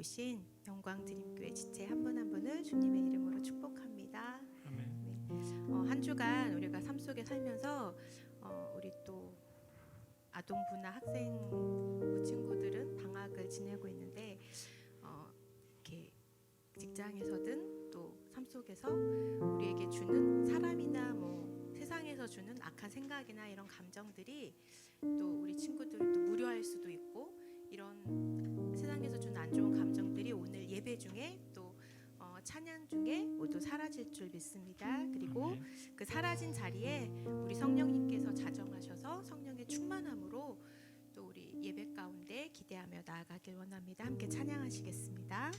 오신 영광드림교회 지체 한 분 한 분을 주님의 이름으로 축복합니다. 네. 한 주간 우리가 삶 속에 살면서 우리 또 아동부나 학생부 친구들은 방학을 지내고 있는데 이렇게 직장에서든 또 삶 속에서 우리에게 주는 사람이나 세상에서 주는 악한 생각이나 이런 감정들이 또 우리 친구들을 또 무료할 수도 있고, 이런 세상에서 주는 안 좋은 감정들이 오늘 예배 중에 또 찬양 중에 모두 사라질 줄 믿습니다. 그리고 그 사라진 자리에 우리 성령님께서 자정하셔서 성령의 충만함으로 또 우리 예배 가운데 기대하며 나아가길 원합니다. 함께 찬양하시겠습니다.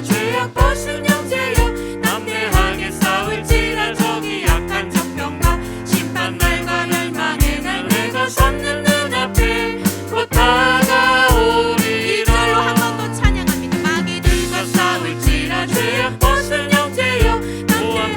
죄악 벗은 형제여, 남대하게 싸울지라 저기 약한 적병과 심판날과 멸망의 날 내가 삼는 눈앞에 곧 다가오리라. 1절로 한 번 더 찬양합니다. 마귀들과 싸울지라 죄악 벗은 형제여, 남대하게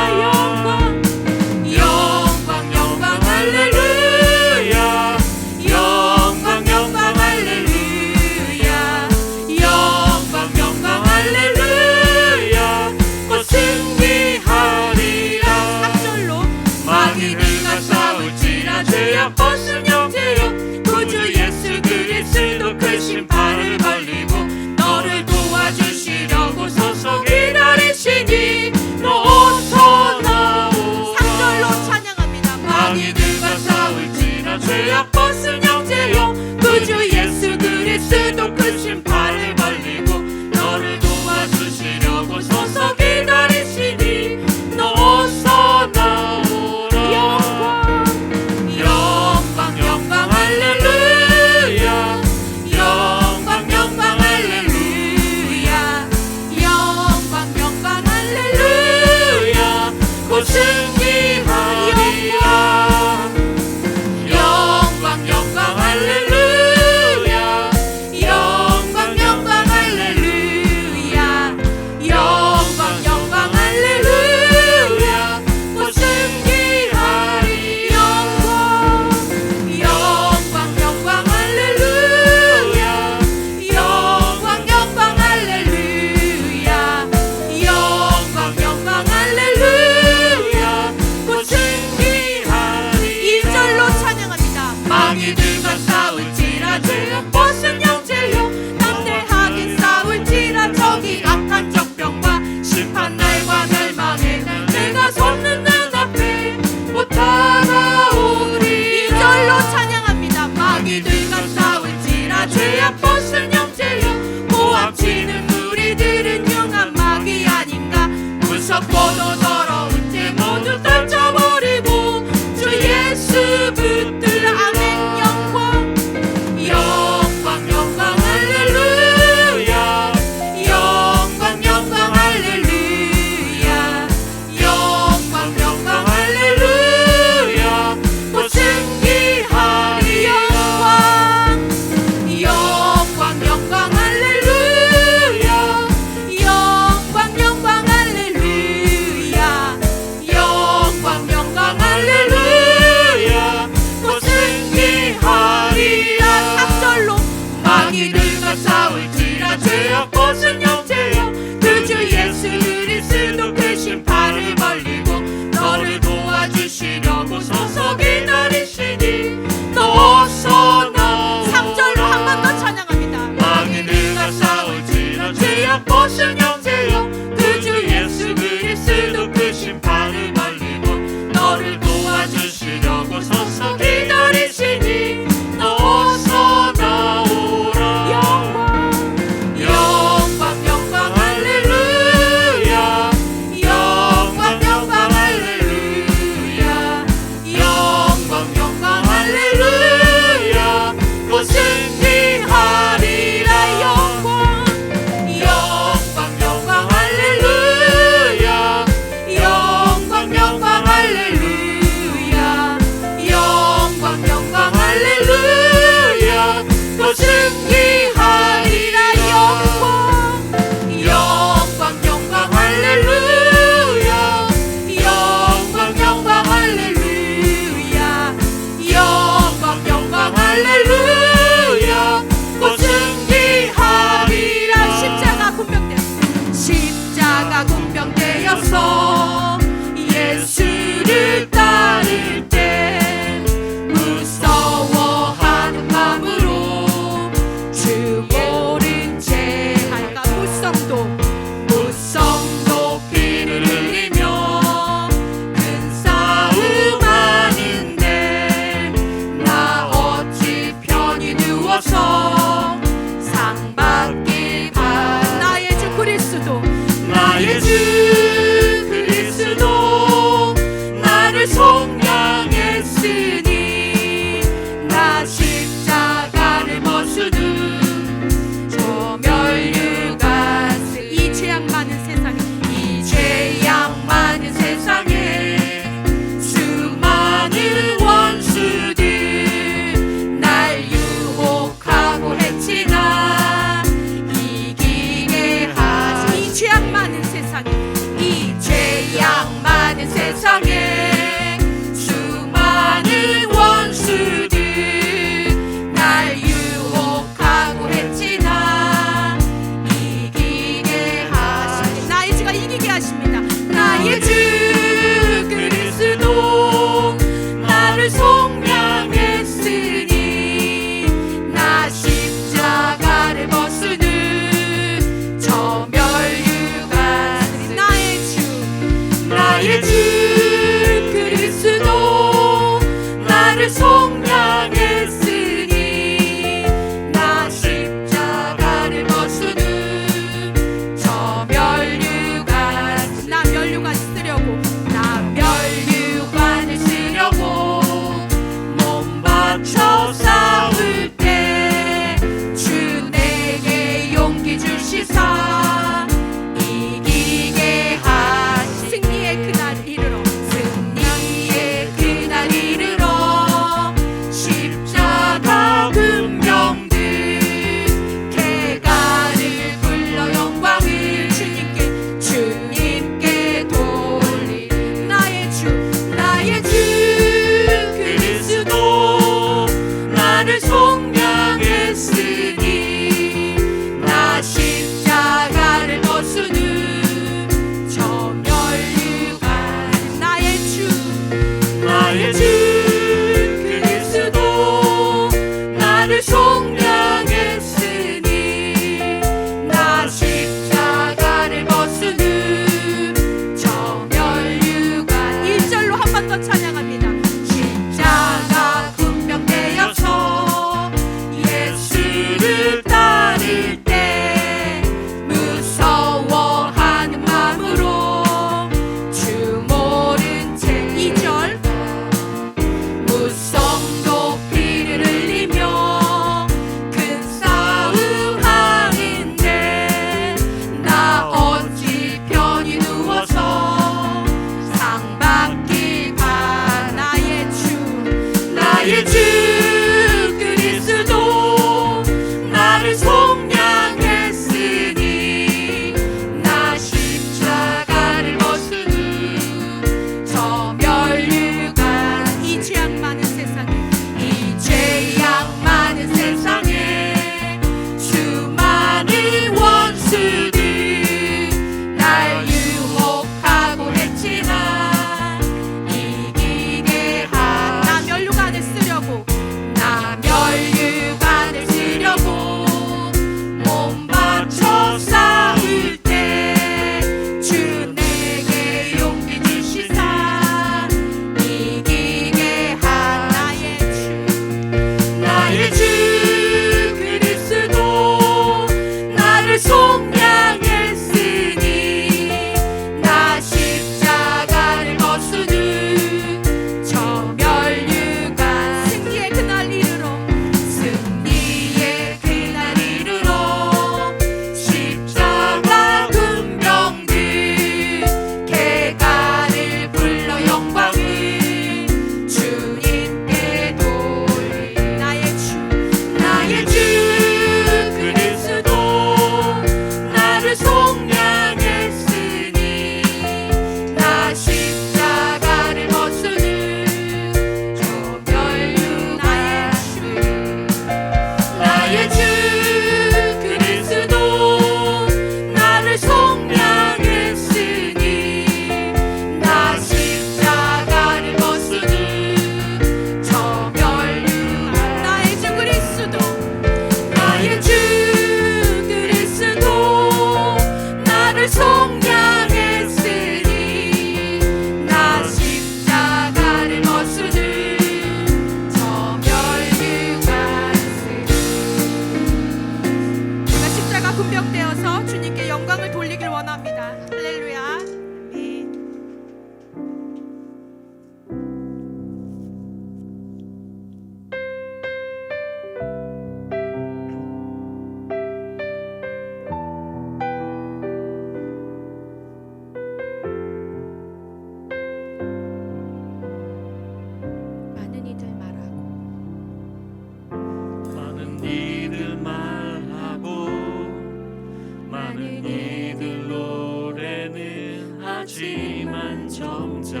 하지만 정작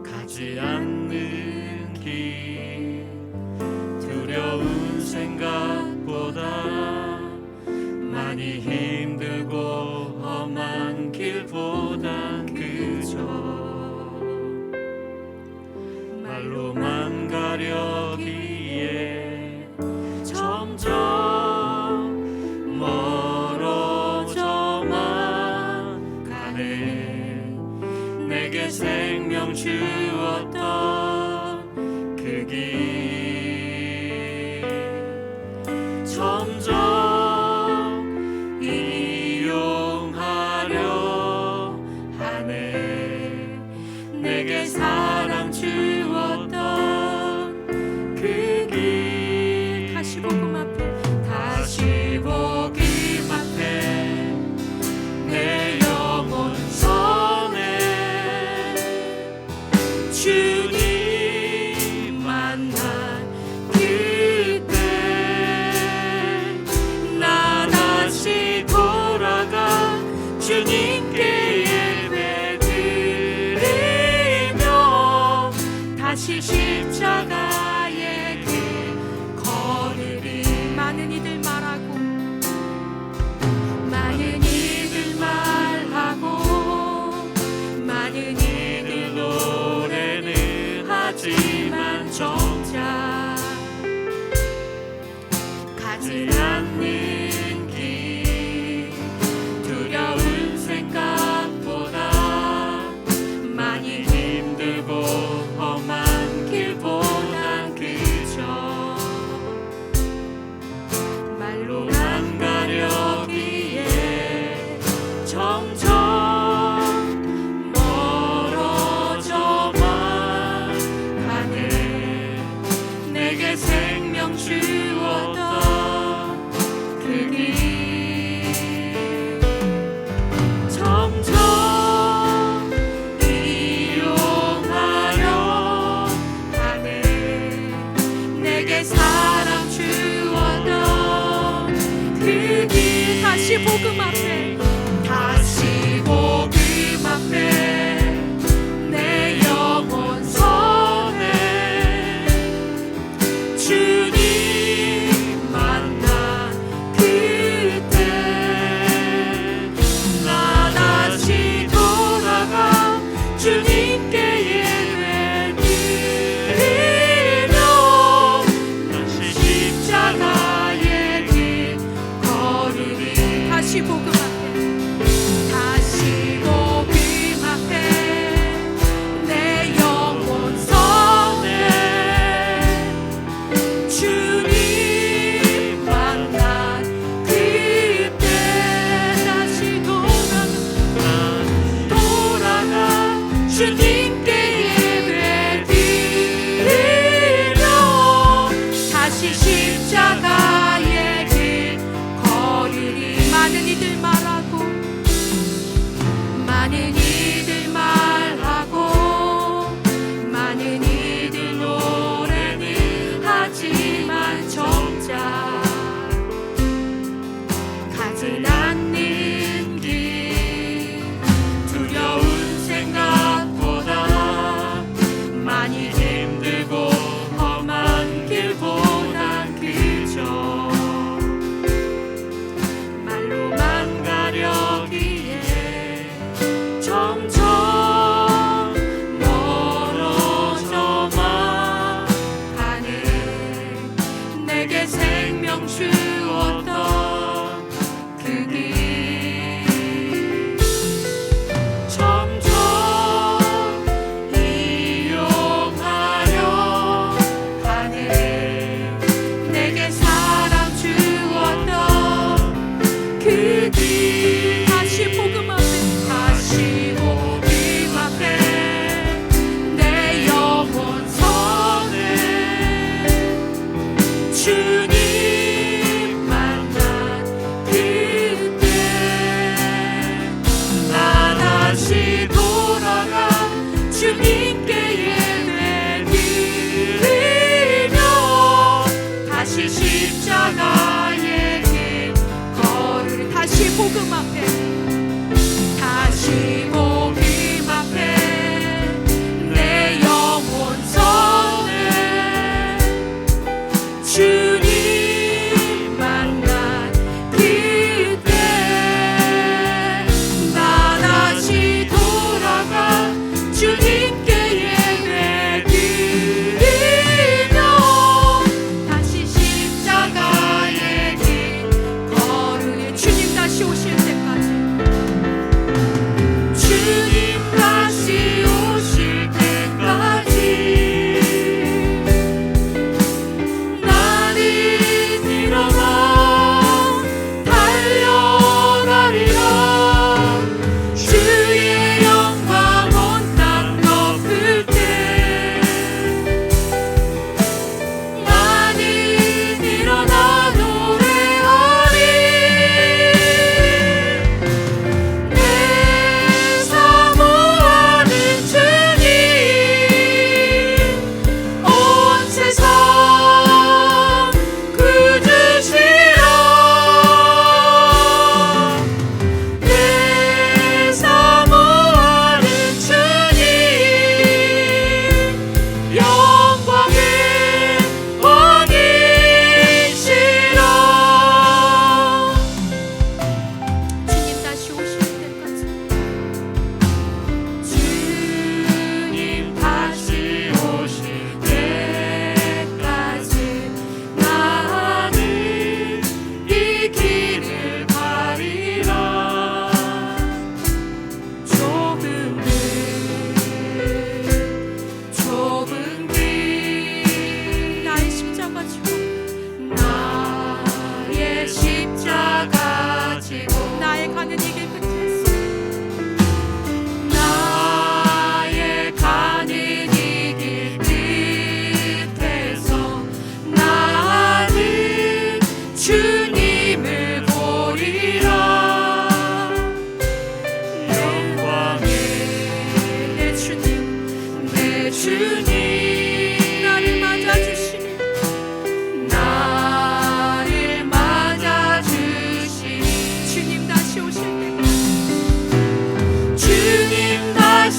가지 않는 길 두려운 생각보다 많이 힘들고 험한 길보단 그저 말로만 가려기에 점점 멀어져만 가네. 내게 생명 주었던 그 길 점점 이용하려 하네. 내게 사랑 주었던 그 길 다시 복음 앞에 다시 복음 앞에 내 영혼 선에 주님 만난 그때 나 다시 돌아가 주님께 예배드리며 다시 십자가의 길 걸으리. 많은 이들 말하고 많은 이들 말하고 많은 이들 노래는 하지만 정작 가지 않는 길 두려운 생각보다 많이 힘들고 험한 길보단 그저 말로만 가려기에 점점 멀어져만 가네. 내게 생명 주었던 그 길 점점 이용하려 하네. 내게 사랑 주었던 그 길 다시 복음 앞에 다시 복음 앞에 내 영혼 선에 주님 만난 그때 나 다시 돌아가 주님께 예배드리며 다시 십자가의 길 걸으리. 다시 복음 앞에 다시 복음 앞에 내 영혼 선에 주님 만난 그때 다시 돌아가 주님께 예배드리며 다시 십자가의 길 걸으리. 많은 이들 말하고 많은 이들 말하고 많은 이들 노래는 하지만 정작 가진 않는 길 두려운 생각보다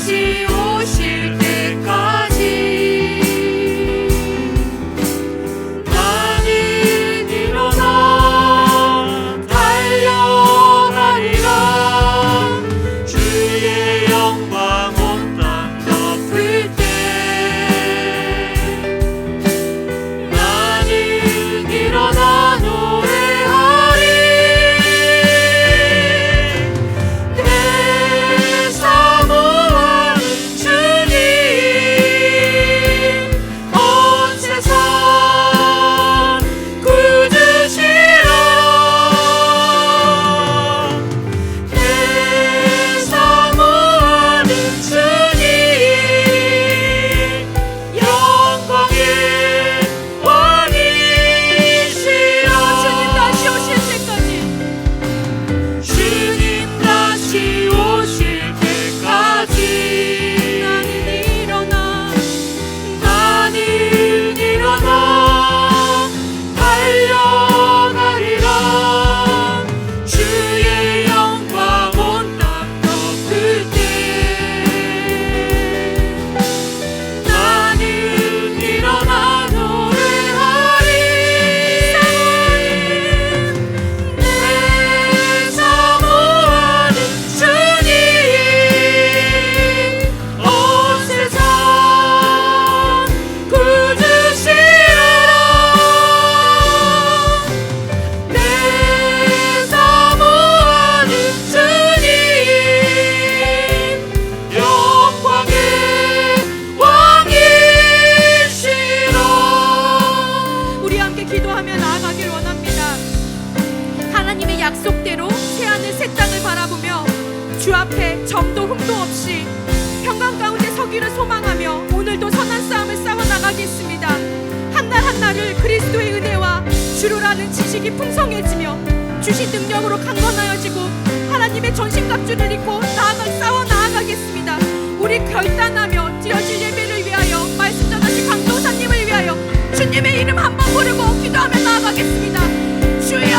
다시 오실 때까지 나는 일어나 달려가리라. 주의 영광 온 땅 덮을 때 나는 일어나 노래하리. 내 사모하는 주님 온 세상 구주시라. 내 사모하는 주님 영광의 왕이시라. 주님 다시 오실 때까지 주님 다시 오실 때까지 나는 일어나 달려가리라. 주의 영광 온 땅 덮을 때 나는 일어나 노래하리. 내 사모하는 주님 온 세상 구주시라. 내 사모하는 주님 영광의 왕이시라. 우리 함께 기도하며 나아가길 원합니다. 하나님의 약속대로 새하늘 새 땅을 바라보며 주 앞에 점도 흠도 없이 평강 가운데 서기를 소망하며 오늘도 선한 싸움을 싸워 나가겠습니다. 한 날 한날을 그리스도의 은혜와 주로라는 지식이 풍성해지며 주신 능력으로 강건하여지고 하나님의 전신갑주를 입고 싸워 나아가겠습니다. 우리 결단하며 드려질 예배를 위하여 말씀 전하신 강도사님을 위하여 주님의 이름 한번 부르고 기도하며 나아가겠습니다. 주여!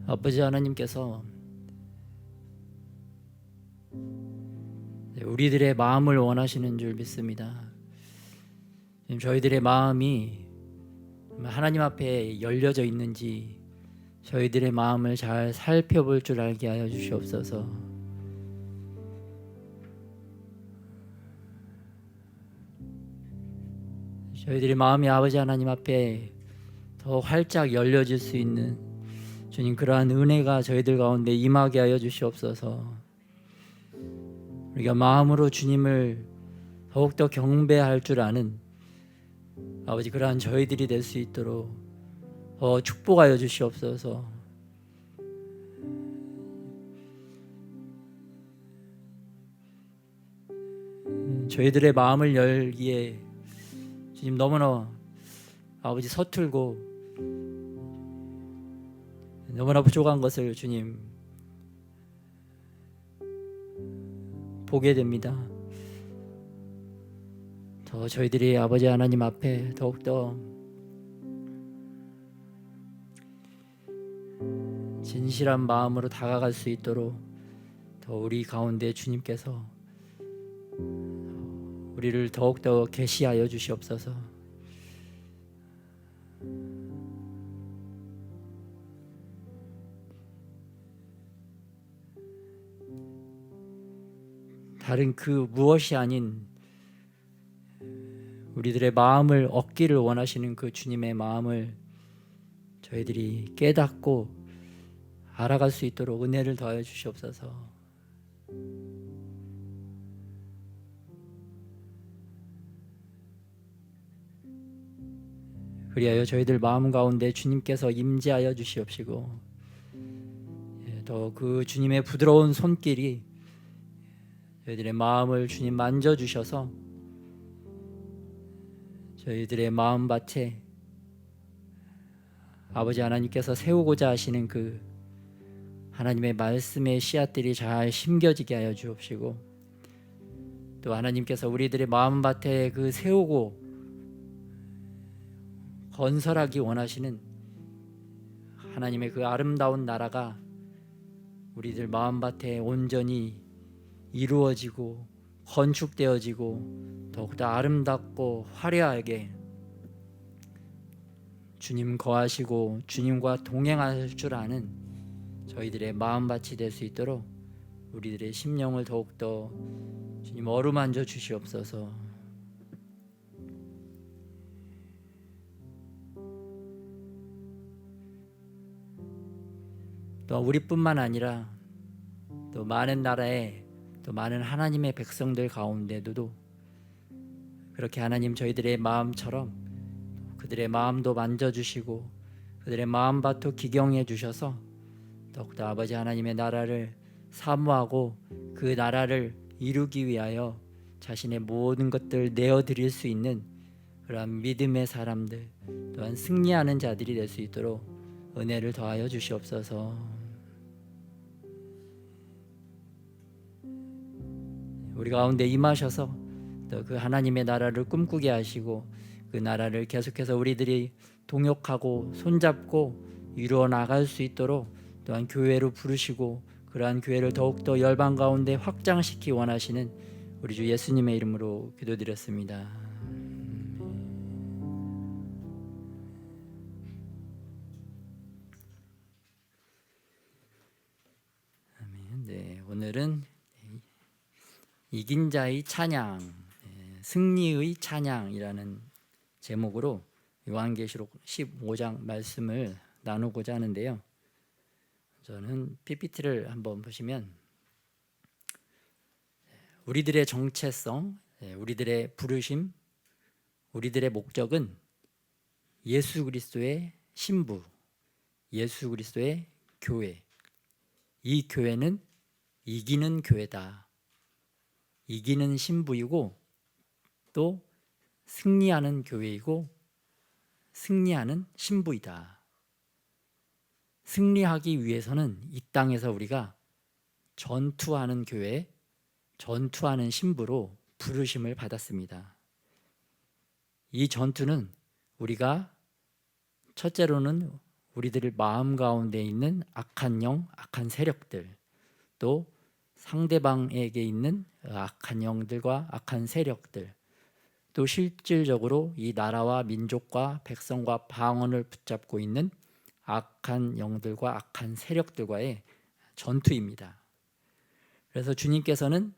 아버지 하나님께서 우리들의 마음을 원하시는 줄 믿습니다. 지금 저희들의 마음이 하나님 앞에 열려져 있는지 저희들의 마음을 잘 살펴볼 줄 알게 하여 주시옵소서. 저희들의 마음이 아버지 하나님 앞에 더 활짝 열려질 수 있는 주님 그러한 은혜가 저희들 가운데 임하게 하여 주시옵소서. 우리가 마음으로 주님을 더욱더 경배할 줄 아는 아버지 그러한 저희들이 될 수 있도록 축복하여 주시옵소서. 저희들의 마음을 열기에 주님 너무나 아버지 서툴고 너무나 부족한 것을 주님 보게 됩니다. 더 저희들이 아버지 하나님 앞에 더욱더 진실한 마음으로 다가갈 수 있도록 더 우리 가운데 주님께서 우리를 더욱더 계시하여 주시옵소서. 다른 그 무엇이 아닌 우리들의 마음을 얻기를 원하시는 그 주님의 마음을 저희들이 깨닫고 알아갈 수 있도록 은혜를 더하여 주시옵소서. 그리하여 저희들 마음 가운데 주님께서 임재하여 주시옵시고 더 그 주님의 부드러운 손길이 저희들의 마음을 주님 만져주셔서 저희들의 마음밭에 아버지 하나님께서 세우고자 하시는 그 하나님의 말씀의 씨앗들이 잘 심겨지게 하여 주옵시고 또 하나님께서 우리들의 마음밭에 그 세우고 건설하기 원하시는 하나님의 그 아름다운 나라가 우리들 마음밭에 온전히 이루어지고 건축되어지고 더욱더 아름답고 화려하게 주님 거하시고 주님과 동행할 줄 아는 저희들의 마음밭이 될 수 있도록 우리들의 심령을 더욱더 주님 어루만져 주시옵소서. 또 우리뿐만 아니라 또 많은 나라에 또 많은 하나님의 백성들 가운데도 그렇게 하나님 저희들의 마음처럼 그들의 마음도 만져주시고 그들의 마음밭도 기경해 주셔서 더욱더 아버지 하나님의 나라를 사모하고 그 나라를 이루기 위하여 자신의 모든 것들을 내어드릴 수 있는 그러한 믿음의 사람들 또한 승리하는 자들이 될 수 있도록 은혜를 더하여 주시옵소서. 우리 가운데 임하셔서 또 그 하나님의 나라를 꿈꾸게 하시고 그 나라를 계속해서 우리들이 동역하고 손잡고 이루어 나갈 수 있도록 또한 교회로 부르시고 그러한 교회를 더욱더 열방 가운데 확장시키기 원하시는 우리 주 예수님의 이름으로 기도드렸습니다. 아멘. 네, 오늘은 이긴 자의 찬양, 승리의 찬양이라는 제목으로 요한계시록 15장 말씀을 나누고자 하는데요. 저는 PPT를 한번 보시면 우리들의 정체성, 우리들의 부르심, 우리들의 목적은 예수 그리스도의 신부, 예수 그리스도의 교회. 이 교회는 이기는 교회다. 이기는 신부이고 또 승리하는 교회이고 승리하는 신부이다. 승리하기 위해서는 이 땅에서 우리가 전투하는 교회, 전투하는 신부로 부르심을 받았습니다. 이 전투는 우리가 첫째로는 우리들 마음 가운데 있는 악한 영, 악한 세력들, 또 상대방에게 있는 악한 영들과 악한 세력들, 또 실질적으로 이 나라와 민족과 백성과 방언을 붙잡고 있는 악한 영들과 악한 세력들과의 전투입니다. 그래서 주님께서는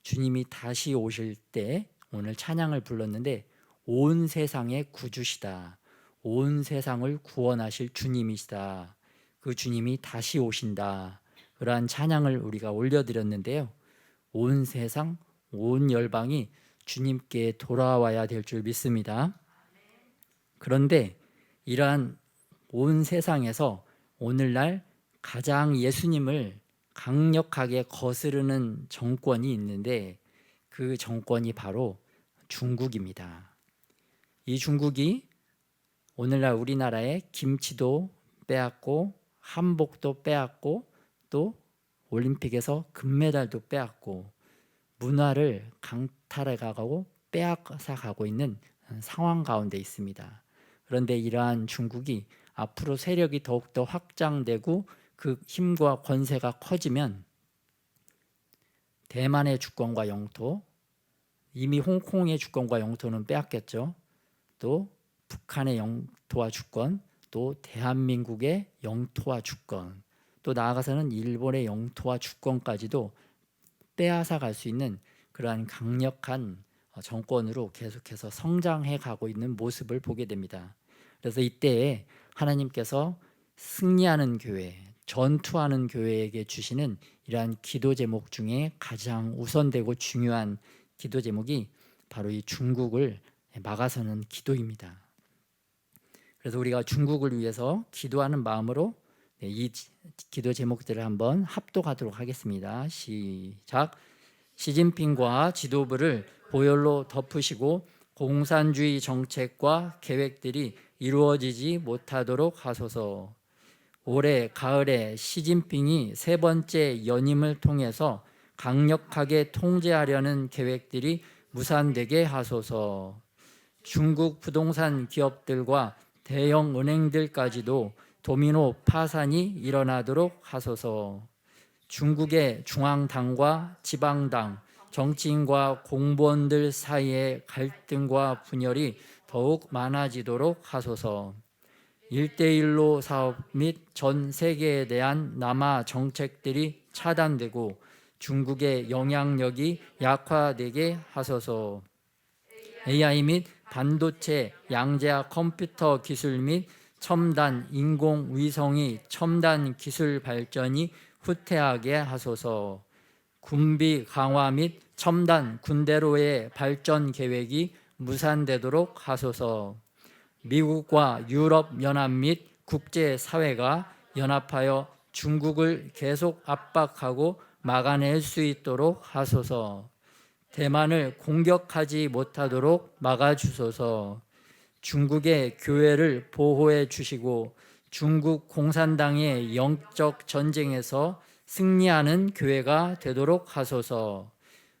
주님이 다시 오실 때 오늘 찬양을 불렀는데 온 세상의 구주시다, 온 세상을 구원하실 주님이시다, 그 주님이 다시 오신다, 그러한 찬양을 우리가 올려드렸는데요. 온 세상, 온 열방이 주님께 돌아와야 될 줄 믿습니다. 그런데 이러한 온 세상에서 오늘날 가장 예수님을 강력하게 거스르는 정권이 있는데 그 정권이 바로 중국입니다. 이 중국이 오늘날 우리나라의 김치도 빼앗고 한복도 빼앗고 또 올림픽에서 금메달도 빼앗고 문화를 강탈해가고 빼앗아가고 있는 상황 가운데 있습니다. 그런데 이러한 중국이 앞으로 세력이 더욱더 확장되고 그 힘과 권세가 커지면 대만의 주권과 영토, 이미 홍콩의 주권과 영토는 빼앗겼죠. 또 북한의 영토와 주권, 또 대한민국의 영토와 주권, 또 나아가서는 일본의 영토와 주권까지도 빼앗아 갈 수 있는 그러한 강력한 정권으로 계속해서 성장해 가고 있는 모습을 보게 됩니다. 그래서 이때에 하나님께서 승리하는 교회, 전투하는 교회에게 주시는 이러한 기도 제목 중에 가장 우선되고 중요한 기도 제목이 바로 이 중국을 막아서는 기도입니다. 그래서 우리가 중국을 위해서 기도하는 마음으로 이 기도 제목들을 한번 합독하도록 하겠습니다. 시작. 시진핑과 지도부를 보혈로 덮으시고 공산주의 정책과 계획들이 이루어지지 못하도록 하소서. 올해 가을에 시진핑이 세 번째 연임을 통해서 강력하게 통제하려는 계획들이 무산되게 하소서. 중국 부동산 기업들과 대형 은행들까지도 도미노 파산이 일어나도록 하소서. 중국의 중앙당과 지방당, 정치인과 공무원들 사이의 갈등과 분열이 더욱 많아지도록 하소서. 1:1로 사업 및 전 세계에 대한 남하 정책들이 차단되고 중국의 영향력이 약화되게 하소서. AI 및 반도체, 양자역 컴퓨터 기술 및 첨단 인공위성이 첨단 기술 발전이 후퇴하게 하소서. 군비 강화 및 첨단 군대로의 발전 계획이 무산되도록 하소서. 미국과 유럽 연합 및 국제사회가 연합하여 중국을 계속 압박하고 막아낼 수 있도록 하소서. 대만을 공격하지 못하도록 막아주소서. 중국의 교회를 보호해 주시고 중국 공산당의 영적 전쟁에서 승리하는 교회가 되도록 하소서.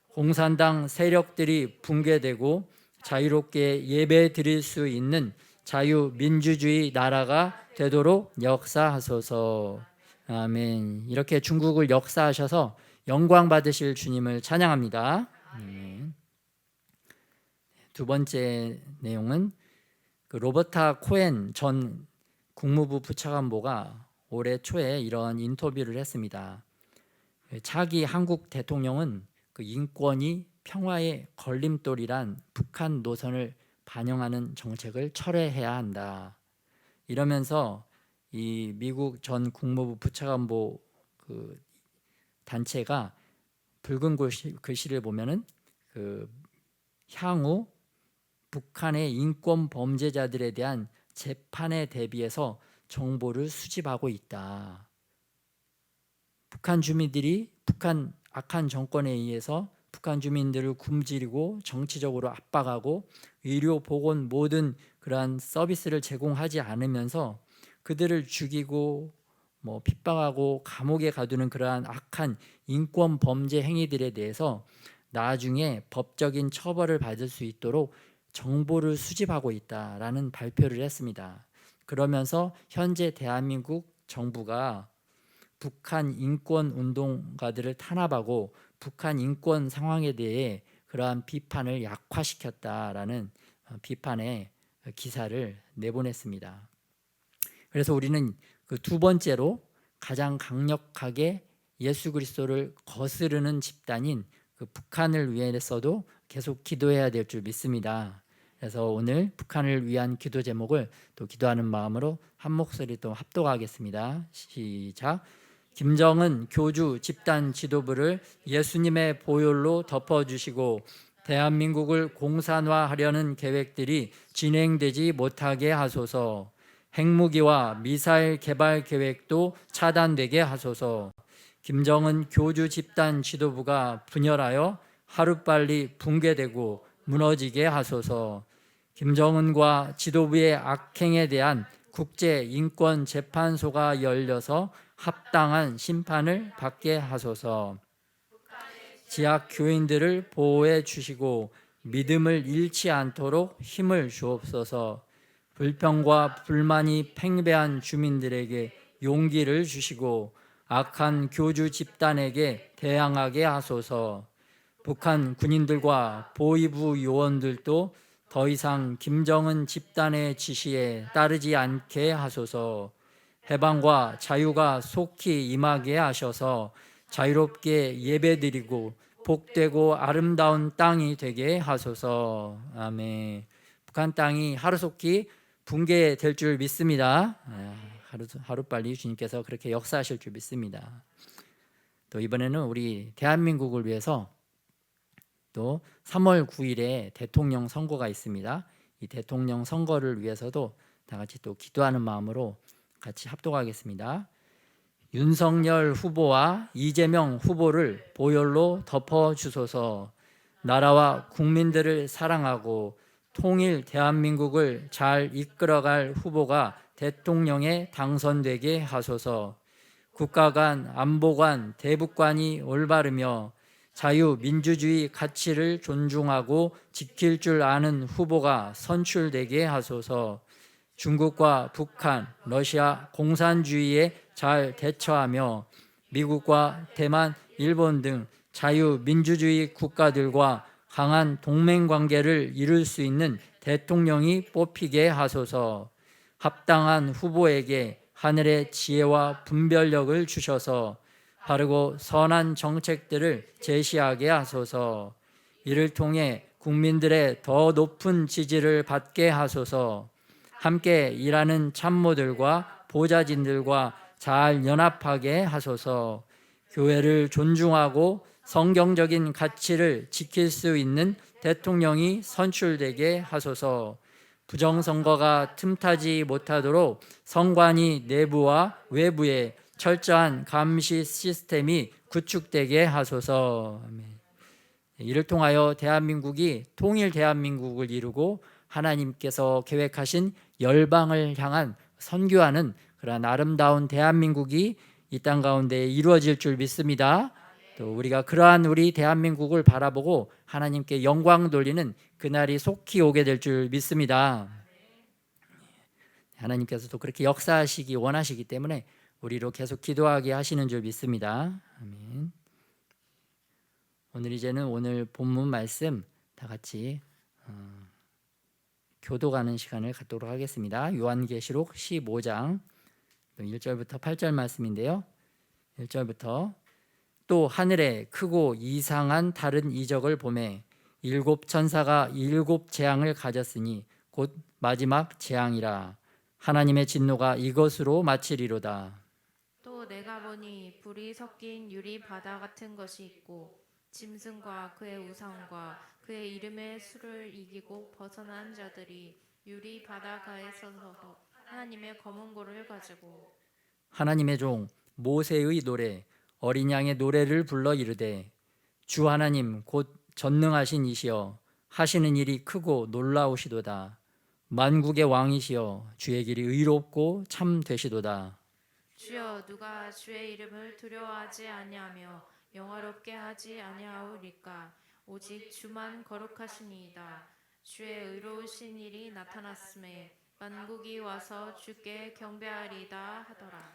공산당 세력들이 붕괴되고 자유롭게 예배 드릴 수 있는 자유민주주의 나라가 되도록 역사하소서. 아멘. 이렇게 중국을 역사하셔서 영광 받으실 주님을 찬양합니다. 두 번째 내용은 로버타 코엔 전 국무부 부차관보가 올해 초에 이런 인터뷰를 했습니다. 차기 한국 대통령은 그 인권이 평화의 걸림돌이란 북한 노선을 반영하는 정책을 철회해야 한다. 이러면서 이 미국 전 국무부 부차관보 그 단체가 붉은 글씨를 보면은 그 향후 북한의 인권 범죄자들에 대한 재판에 대비해서 정보를 수집하고 있다. 북한 주민들이 북한 악한 정권에 의해서 북한 주민들을 굶주리고 정치적으로 압박하고 의료, 보건 모든 그러한 서비스를 제공하지 않으면서 그들을 죽이고 핍박하고 감옥에 가두는 그러한 악한 인권 범죄 행위들에 대해서 나중에 법적인 처벌을 받을 수 있도록 정보를 수집하고 있다라는 발표를 했습니다. 그러면서 현재 대한민국 정부가 북한 인권 운동가들을 탄압하고 북한 인권 상황에 대해 그러한 비판을 약화시켰다라는 비판의 기사를 내보냈습니다. 그래서 우리는 그 두 번째로 가장 강력하게 예수 그리스도를 거스르는 집단인 그 북한을 위해서도 계속 기도해야 될 줄 믿습니다. 그래서 오늘 북한을 위한 기도 제목을 또 기도하는 마음으로 한 목소리 또 합독하겠습니다. 시작. 김정은 교주 집단 지도부를 예수님의 보혈로 덮어주시고 대한민국을 공산화하려는 계획들이 진행되지 못하게 하소서. 핵무기와 미사일 개발 계획도 차단되게 하소서. 김정은 교주 집단 지도부가 분열하여 하루빨리 붕괴되고 무너지게 하소서. 김정은과 지도부의 악행에 대한 국제인권재판소가 열려서 합당한 심판을 받게 하소서. 지학 교인들을 보호해 주시고 믿음을 잃지 않도록 힘을 주옵소서. 불평과 불만이 팽배한 주민들에게 용기를 주시고 악한 교주 집단에게 대항하게 하소서. 북한 군인들과 보위부 요원들도 더 이상 김정은 집단의 지시에 따르지 않게 하소서. 해방과 자유가 속히 임하게 하셔서 자유롭게 예배드리고 복되고 아름다운 땅이 되게 하소서. 아멘. 북한 땅이 하루속히 붕괴될 줄 믿습니다. 하루빨리 주님께서 그렇게 역사하실 줄 믿습니다. 또 이번에는 우리 대한민국을 위해서 또 3월 9일에 대통령 선거가 있습니다. 이 대통령 선거를 위해서도 다 같이 또 기도하는 마음으로 같이 합독하겠습니다. 윤석열 후보와 이재명 후보를 보혈로 덮어주소서. 나라와 국민들을 사랑하고 통일 대한민국을 잘 이끌어갈 후보가 대통령에 당선되게 하소서. 국가 간, 안보 관, 대북 관이 올바르며 자유민주주의 가치를 존중하고 지킬 줄 아는 후보가 선출되게 하소서. 중국과 북한, 러시아 공산주의에 잘 대처하며 미국과 대만, 일본 등 자유민주주의 국가들과 강한 동맹관계를 이룰 수 있는 대통령이 뽑히게 하소서. 합당한 후보에게 하늘의 지혜와 분별력을 주셔서 바르고 선한 정책들을 제시하게 하소서. 이를 통해 국민들의 더 높은 지지를 받게 하소서. 함께 일하는 참모들과 보좌진들과 잘 연합하게 하소서. 교회를 존중하고 성경적인 가치를 지킬 수 있는 대통령이 선출되게 하소서. 부정선거가 틈타지 못하도록 선관위 내부와 외부에 철저한 감시 시스템이 구축되게 하소서. 이를 통하여 대한민국이 통일 대한민국을 이루고 하나님께서 계획하신 열방을 향한 선교하는 그러한 아름다운 대한민국이 이 땅 가운데 이루어질 줄 믿습니다. 또 우리가 그러한 우리 대한민국을 바라보고 하나님께 영광 돌리는 그날이 속히 오게 될 줄 믿습니다. 하나님께서도 그렇게 역사하시기 원하시기 때문에 우리로 계속 기도하게 하시는 줄 믿습니다. 아멘. 오늘 본문 말씀 다 같이 교도하는 시간을 갖도록 하겠습니다. 요한계시록 15장 1절부터 8절 말씀인데요. 1절부터 또 하늘에 크고 이상한 다른 이적을 보매 일곱 천사가 일곱 재앙을 가졌으니 곧 마지막 재앙이라. 하나님의 진노가 이것으로 마치리로다. 또 내가 보니 불이 섞인 유리 바다 같은 것이 있고 짐승과 그의 우상과 그의 이름의 수를 이기고 벗어난 자들이 유리 바다가에 서서 하나님의 검은 고를 가지고 하나님의 종 모세의 노래 어린 양의 노래를 불러 이르되 주 하나님 곧 전능하신 이시여 하시는 일이 크고 놀라우시도다. 만국의 왕이시여 주의 길이 의롭고 참 되시도다. 주여 누가 주의 이름을 두려워하지 아니하며 영화롭게 하지 아니하오리까. 오직 주만 거룩하시니이다. 주의 의로우신 일이 나타났음에 만국이 와서 주께 경배하리다 하더라.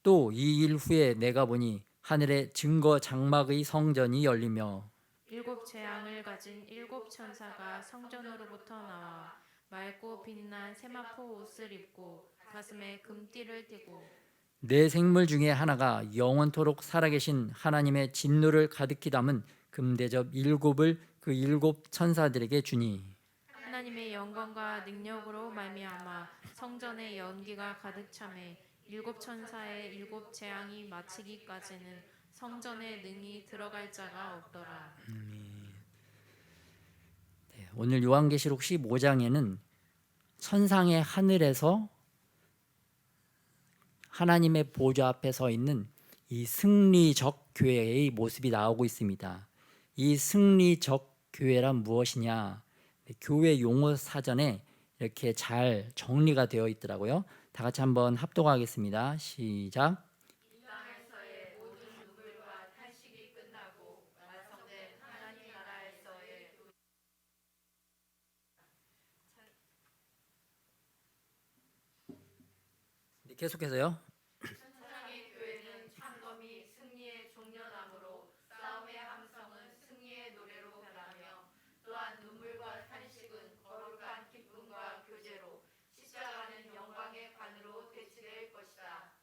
또 이 일 후에 내가 보니 하늘에 증거 장막의 성전이 열리며 일곱 재앙을 가진 일곱 천사가 성전으로부터 나와 맑고 빛난 세마포 옷을 입고 가슴에 금띠를 띠고 네 생물 중에 하나가 영원토록 살아계신 하나님의 진노를 가득히 담은 금대접 일곱을 그 일곱 천사들에게 주니 하나님의 영광과 능력으로 말미암아 성전에 연기가 가득 차매 일곱 천사의 일곱 재앙이 마치기까지는 성전에 능히 들어갈 자가 없더라. 오늘 요한계시록 15장에는 천상의 하늘에서 하나님의 보좌 앞에 서 있는 이 승리적 교회의 모습이 나오고 있습니다. 이 승리적 교회란 무엇이냐? 교회 용어 사전에 이렇게 잘 정리가 되어 있더라고요. 다 같이 한번 합독하겠습니다. 시작. 계속해서요. 천상의 교회는 창검이 승리의 종려나무로 싸움의 함성은 승리의 노래로 변하며 또한 눈물과 탄식은 거룩한 기쁨과 교제로 십자가는 영광의 관으로 대치될 것이다.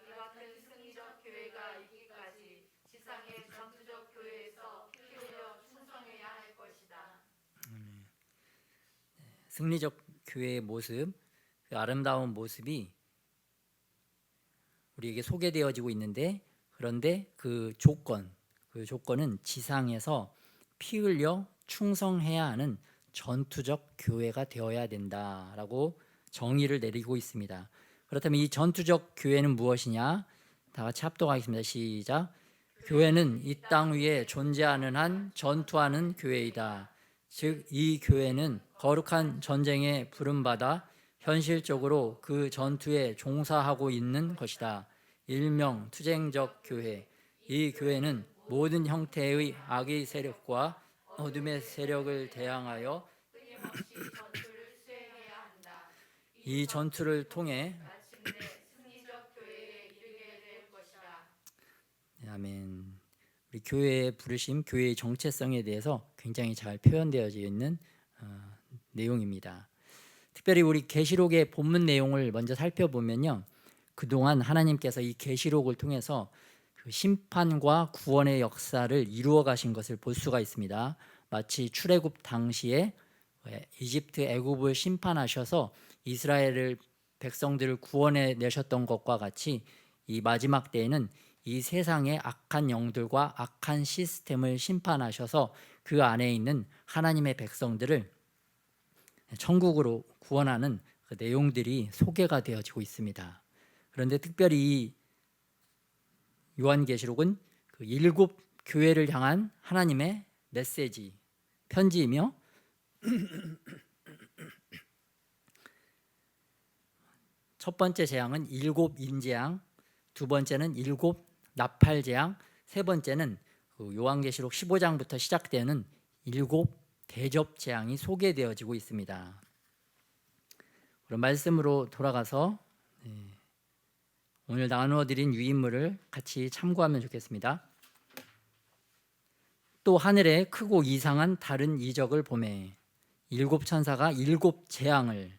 이 같은 승리적 교회가 있기까지 지상의 전투적 교회에서 피 흘려 충성해야 할 것이다. 승리적 교회의 모습, 그 아름다운 모습이 우리에게 소개되어지고 있는데, 그런데 그 조건은 지상에서 피 흘려 충성해야 하는 전투적 교회가 되어야 된다라고 정의를 내리고 있습니다. 그렇다면 이 전투적 교회는 무엇이냐? 다 같이 합독하겠습니다. 시작. 교회는 이 땅 위에 존재하는 한 전투하는 교회이다. 즉 이 교회는 거룩한 전쟁에 부름받아 현실적으로 그 전투에 종사하고 있는 것이다. 일명 투쟁적 교회. 이 교회는 모든 형태의 악의 세력과 어둠의 세력을 대항하여 이 전투를 통해 아멘. 우리 교회의 부르심, 교회의 정체성에 대해서 굉장히 잘 표현되어져 있는 내용입니다. 특별히 우리 계시록의 본문 내용을 먼저 살펴보면요, 그동안 하나님께서 이 계시록을 통해서 그 심판과 구원의 역사를 이루어 가신 것을 볼 수가 있습니다. 마치 출애굽 당시에 이집트 애굽을 심판하셔서 이스라엘을 백성들을 구원해 내셨던 것과 같이 이 마지막 때에는 이 세상의 악한 영들과 악한 시스템을 심판하셔서 그 안에 있는 하나님의 백성들을 천국으로 구원하는 그 내용들이 소개가 되어지고 있습니다. 그런데 특별히 이 요한계시록은 그 일곱 교회를 향한 하나님의 메시지, 편지이며 첫 번째 재앙은 일곱 인재앙, 두 번째는 일곱 나팔재앙, 세 번째는 그 요한계시록 15장부터 시작되는 일곱 대접재앙이 소개되어지고 있습니다. 그럼 말씀으로 돌아가서 오늘 나누어드린 유인물을 같이 참고하면 좋겠습니다. 또 하늘에 크고 이상한 다른 이적을 보매 일곱 천사가 일곱 재앙을,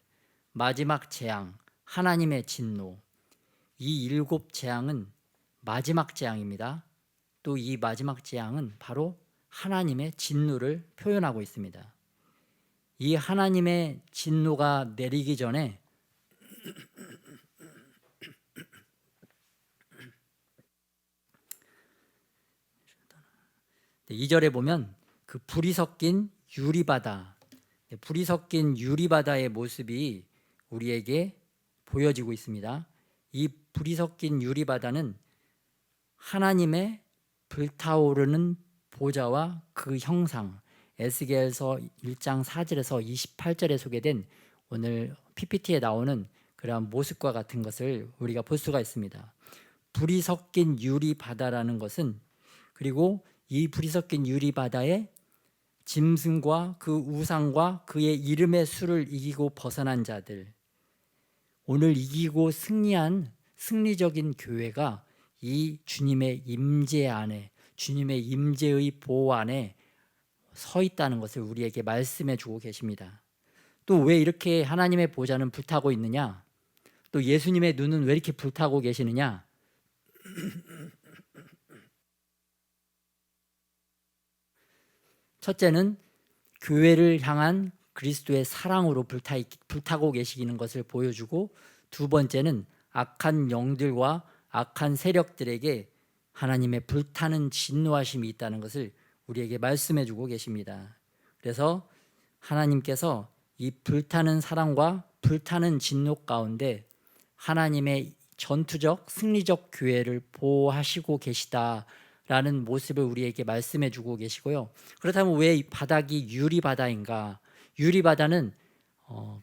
마지막 재앙, 하나님의 진노, 이 일곱 재앙은 마지막 재앙입니다. 또 이 마지막 재앙은 바로 하나님의 진노를 표현하고 있습니다. 이 하나님의 진노가 내리기 전에 네, 2절에 보면 그 불이 섞인 유리바다, 불이 섞인 유리바다의 모습이 우리에게 보여지고 있습니다. 이 불이 섞인 유리바다는 하나님의 불타오르는 보좌와 그 형상, 에스겔서 1장 4절에서 28절에 소개된 오늘 PPT에 나오는 그러한 모습과 같은 것을 우리가 볼 수가 있습니다. 불이 섞인 유리바다라는 것은, 그리고 이 불이 섞인 유리바다에 짐승과 그 우상과 그의 이름의 수를 이기고 벗어난 자들, 오늘 이기고 승리한 승리적인 교회가 이 주님의 임재 안에, 주님의 임재의 보호 안에 서 있다는 것을 우리에게 말씀해 주고 계십니다. 또 왜 이렇게 하나님의 보좌는 불타고 있느냐? 또 예수님의 눈은 왜 이렇게 불타고 계시느냐? 첫째는 교회를 향한 그리스도의 사랑으로 불타고 계시는 것을 보여주고, 두 번째는 악한 영들과 악한 세력들에게 하나님의 불타는 진노하심이 있다는 것을 우리에게 말씀해 주고 계십니다. 그래서 하나님께서 이 불타는 사랑과 불타는 진노 가운데 하나님의 전투적 승리적 교회를 보호하시고 계시다라는 모습을 우리에게 말씀해 주고 계시고요. 그렇다면 왜 이 바닥이 유리바다인가? 유리바다는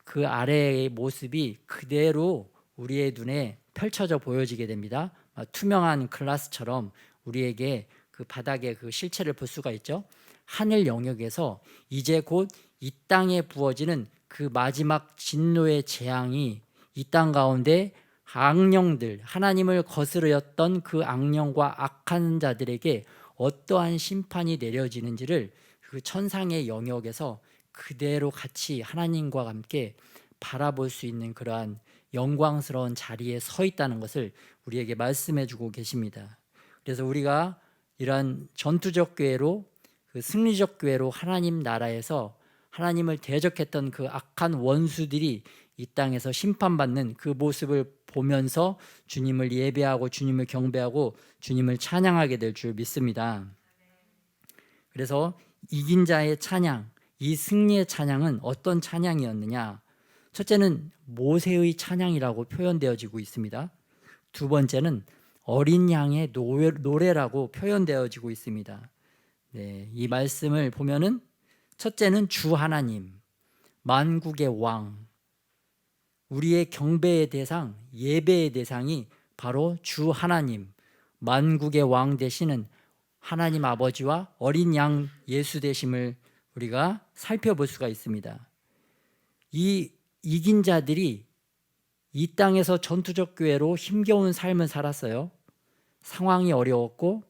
그 아래의 모습이 그대로 우리의 눈에 펼쳐져 보여지게 됩니다. 투명한 글라스처럼 우리에게 그 바닥의 그 실체를 볼 수가 있죠. 하늘 영역에서 이제 곧 이 땅에 부어지는 그 마지막 진노의 재앙이 이 땅 가운데 악령들, 하나님을 거스르였던 그 악령과 악한 자들에게 어떠한 심판이 내려지는지를 그 천상의 영역에서 그대로 같이 하나님과 함께 바라볼 수 있는 그러한 영광스러운 자리에 서 있다는 것을 우리에게 말씀해 주고 계십니다. 그래서 우리가 이러한 전투적 교회로, 그 승리적 교회로 하나님 나라에서 하나님을 대적했던 그 악한 원수들이 이 땅에서 심판받는 그 모습을 보면서 주님을 예배하고 주님을 경배하고 주님을 찬양하게 될 줄 믿습니다. 그래서 이긴 자의 찬양, 이 승리의 찬양은 어떤 찬양이었느냐? 첫째는 모세의 찬양이라고 표현되어지고 있습니다. 두 번째는 어린 양의 노래라고 표현되어지고 있습니다. 네, 이 말씀을 보면은 첫째는 주 하나님, 만국의 왕, 우리의 경배의 대상, 예배의 대상이 바로 주 하나님, 만국의 왕 되시는 하나님 아버지와 어린 양 예수 되심을 우리가 살펴볼 수가 있습니다. 이 이긴 자들이 이 땅에서 전투적 교회로 힘겨운 삶을 살았어요. 상황이 어려웠고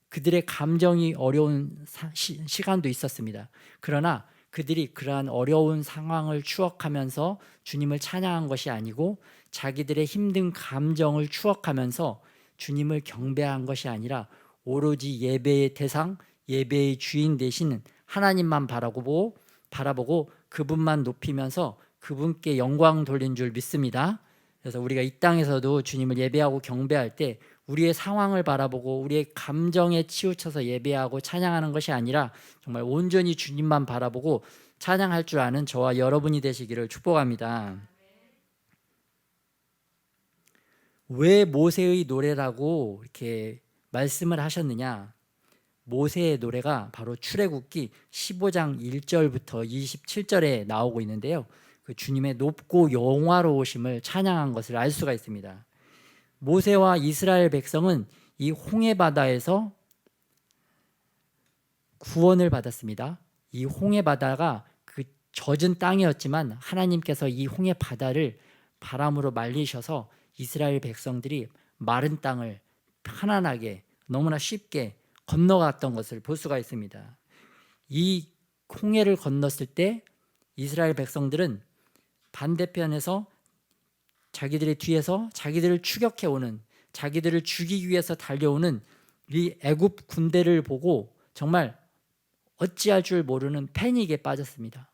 그들의 감정이 어려운 시간도 있었습니다. 그러나 그들이 그러한 어려운 상황을 추억하면서 주님을 찬양한 것이 아니고 자기들의 힘든 감정을 추억하면서 주님을 경배한 것이 아니라 오로지 예배의 대상, 예배의 주인 되시는 하나님만 바라보고 그분만 높이면서 그분께 영광 돌린 줄 믿습니다. 그래서 우리가 이 땅에서도 주님을 예배하고 경배할 때 우리의 상황을 바라보고 우리의 감정에 치우쳐서 예배하고 찬양하는 것이 아니라 정말 온전히 주님만 바라보고 찬양할 줄 아는 저와 여러분이 되시기를 축복합니다. 왜 모세의 노래라고 이렇게 말씀을 하셨느냐? 모세의 노래가 바로 출애굽기 15장 1절부터 27절에 나오고 있는데요. 그 주님의 높고 영화로우심을 찬양한 것을 알 수가 있습니다. 모세와 이스라엘 백성은 이 홍해 바다에서 구원을 받았습니다. 이 홍해 바다가 그 젖은 땅이었지만 하나님께서 이 홍해 바다를 바람으로 말리셔서 이스라엘 백성들이 마른 땅을 편안하게 너무나 쉽게 건너갔던 것을 볼 수가 있습니다. 이 홍해를 건넜을 때 이스라엘 백성들은 반대편에서 자기들의 뒤에서 자기들을 추격해오는, 자기들을 죽이기 위해서 달려오는 이 애굽 군대를 보고 정말 어찌할 줄 모르는 패닉에 빠졌습니다.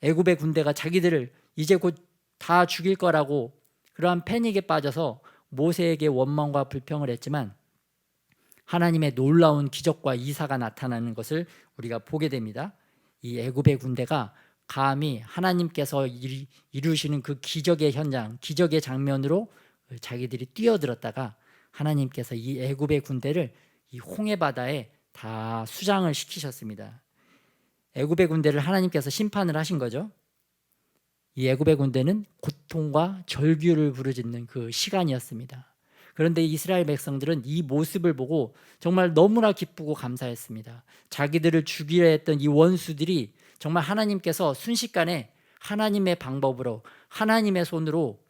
애굽의 군대가 자기들을 이제 곧 다 죽일 거라고 그러한 패닉에 빠져서 모세에게 원망과 불평을 했지만 하나님의 놀라운 기적과 이사가 나타나는 것을 우리가 보게 됩니다. 이 애굽의 군대가 감히 하나님께서 이루시는 그 기적의 현장, 기적의 장면으로 자기들이 뛰어들었다가 하나님께서 이 애굽의 군대를 이 홍해 바다에 다 수장을 시키셨습니다. 애굽의 군대를 하나님께서 심판을 하신 거죠. 이 애굽의 군대는 고통과 절규를 부르짖는 그 시간이었습니다. 그런데 이스라엘 백성들은 이 모습을 보고 정말 너무나 기쁘고 감사했습니다. 자기들을 죽이려 했던 이 원수들이 정말 하나님께서 순식간에 하나님의 방법으로 하나님의 손으로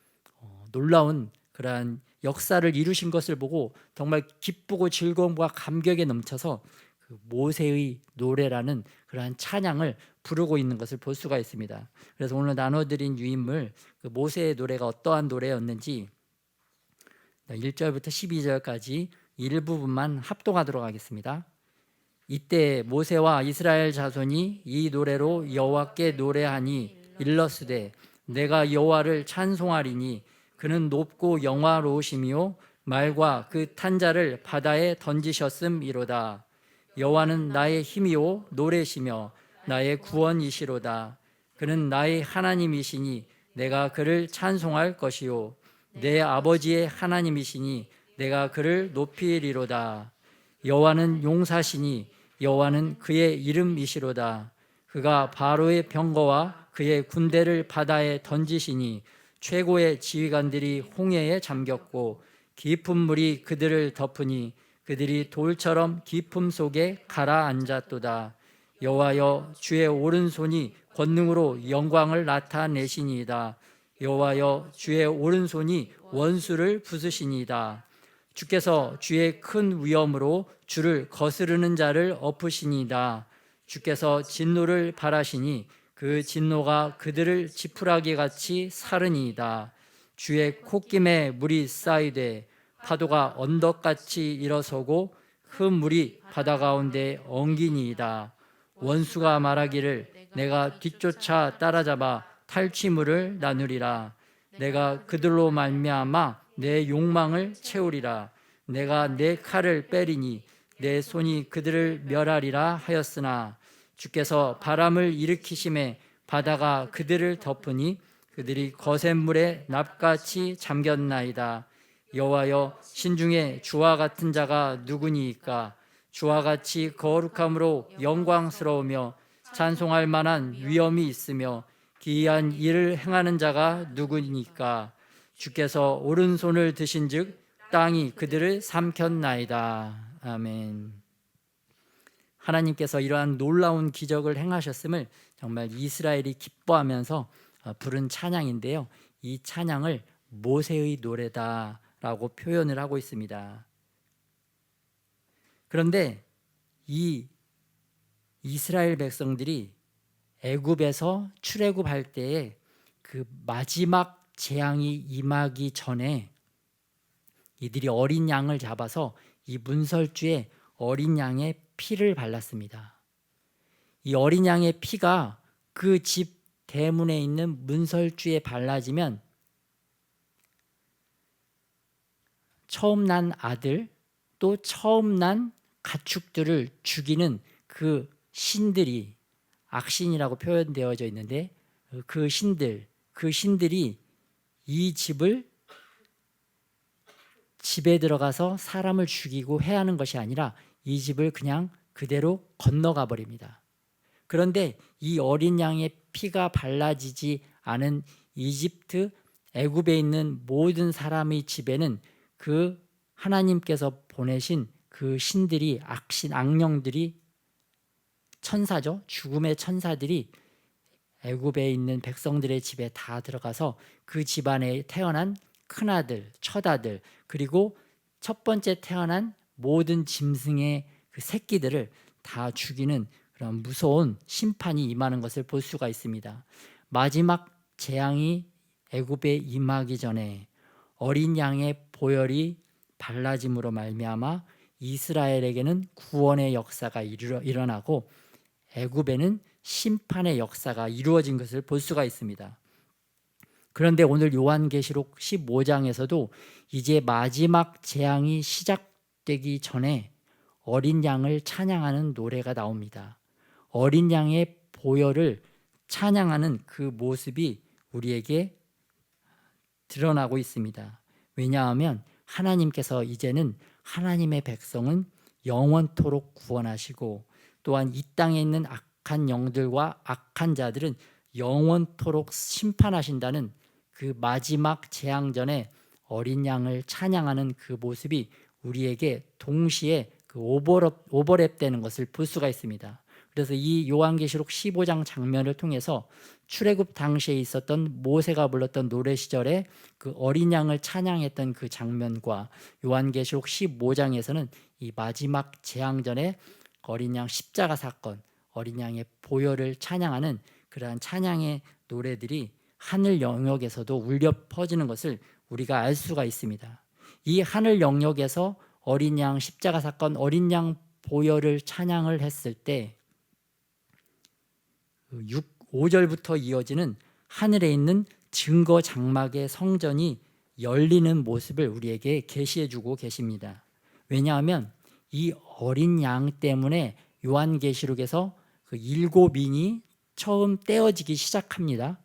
놀라운 그러한 역사를 이루신 것을 보고 정말 기쁘고 즐거움과 감격에 넘쳐서 그 모세의 노래라는 그러한 찬양을 부르고 있는 것을 볼 수가 있습니다. 그래서 오늘 나눠드린 유인물 그 모세의 노래가 어떠한 노래였는지 1절부터 12절까지 일부분만 합독하도록 하겠습니다. 이때 모세와 이스라엘 자손이 이 노래로 여호와께 노래하니 일러스되 내가 여호와를 찬송하리니 그는 높고 영화로우시며 말과 그 탄자를 바다에 던지셨음이로다. 여호와는 나의 힘이요 노래시며 나의 구원이시로다. 그는 나의 하나님이시니 내가 그를 찬송할 것이요 내 아버지의 하나님이시니 내가 그를 높이리로다. 여호와는 용사시니 여호와는 그의 이름이시로다. 그가 바로의 병거와 그의 군대를 바다에 던지시니 최고의 지휘관들이 홍해에 잠겼고 깊은 물이 그들을 덮으니 그들이 돌처럼 깊음 속에 가라앉았도다. 여호와여 주의 오른손이 권능으로 영광을 나타내시니이다. 여호와여 주의 오른손이 원수를 부수시니이다. 주께서 주의 큰 위엄으로 주를 거스르는 자를 엎으시니이다. 주께서 진노를 발하시니 그 진노가 그들을 지푸라기 같이 사르니이다. 주의 콧김에 물이 쌓이되 파도가 언덕같이 일어서고 큰 물이 바다 가운데 엉기니이다. 원수가 말하기를 내가 뒤쫓아 따라잡아 탈취물을 나누리라. 내가 그들로 말미암아 내 욕망을 채우리라. 내가 내 칼을 빼리니 내 손이 그들을 멸하리라 하였으나 주께서 바람을 일으키심에 바다가 그들을 덮으니 그들이 거센 물에 납같이 잠겼나이다. 여호와여 신중에 주와 같은 자가 누구니이까? 주와 같이 거룩함으로 영광스러우며 찬송할 만한 위엄이 있으며 기이한 일을 행하는 자가 누구니까? 주께서 오른손을 드신즉 땅이 그들을 삼켰나이다. 아멘. 하나님께서 이러한 놀라운 기적을 행하셨음을 정말 이스라엘이 기뻐하면서 부른 찬양인데요. 이 찬양을 모세의 노래다라고 표현을 하고 있습니다. 그런데 이 이스라엘 백성들이 애굽에서 출애굽할 때에 그 마지막 재앙이 임하기 전에 이들이 어린 양을 잡아서 이 문설주에 어린 양의 피를 발랐습니다. 이 어린 양의 피가 그 집 대문에 있는 문설주에 발라지면 처음 난 아들 또 처음 난 가축들을 죽이는 그 신들이 악신이라고 표현되어져 있는데 그 신들이 이 집에 들어가서 사람을 죽이고 해하는 것이 아니라 이 집을 그냥 그대로 건너가 버립니다. 그런데 이 어린 양의 피가 발라지지 않은 이집트 애굽에 있는 모든 사람의 집에는 그 하나님께서 보내신 그 신들이 악령들이 천사죠. 죽음의 천사들이 애굽에 있는 백성들의 집에 다 들어가서 그 집안에 태어난 큰아들, 첫아들 그리고 첫 번째 태어난 모든 짐승의 그 새끼들을 다 죽이는 그런 무서운 심판이 임하는 것을 볼 수가 있습니다. 마지막 재앙이 애굽에 임하기 전에 어린 양의 보혈이 발라짐으로 말미암아 이스라엘에게는 구원의 역사가 일어나고 애굽에는 심판의 역사가 이루어진 것을 볼 수가 있습니다. 그런데 오늘 요한계시록 15장에서도 이제 마지막 재앙이 시작되기 전에 어린 양을 찬양하는 노래가 나옵니다. 어린 양의 보혈을 찬양하는 그 모습이 우리에게 드러나고 있습니다. 왜냐하면 하나님께서 이제는 하나님의 백성은 영원토록 구원하시고 또한 이 땅에 있는 악한 영들과 악한 자들은 영원토록 심판하신다는 그 마지막 재앙 전에 어린 양을 찬양하는 그 모습이 우리에게 동시에 그 오버랩되는 것을 볼 수가 있습니다. 그래서 이 요한계시록 15장 장면을 통해서 출애굽 당시에 있었던 모세가 불렀던 노래 시절에 그 어린 양을 찬양했던 그 장면과 요한계시록 15장에서는 이 마지막 재앙전에 어린 양 십자가 사건, 어린 양의 보혈을 찬양하는 그러한 찬양의 노래들이 하늘 영역에서도 울려 퍼지는 것을 우리가 알 수가 있습니다. 이 하늘 영역에서 어린 양 십자가 사건, 어린 양 보혈을 찬양을 했을 때 5절부터 이어지는 하늘에 있는 증거 장막의 성전이 열리는 모습을 우리에게 계시해 주고 계십니다. 왜냐하면 이 어린 양 때문에 요한계시록에서 그 7인이 처음 떼어지기 시작합니다.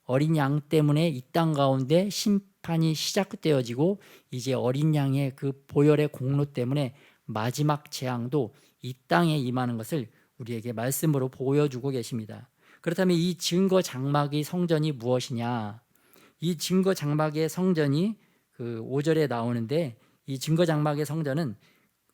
어린 양 때문에 이 땅 가운데 심판이 시작되어지고 이제 어린 양의 그 보혈의 공로 때문에 마지막 재앙도 이 땅에 임하는 것을 우리에게 말씀으로 보여주고 계십니다. 그렇다면 이 증거 장막의 성전이 무엇이냐? 이 증거 장막의 성전이 그 5절에 나오는데, 이 증거 장막의 성전은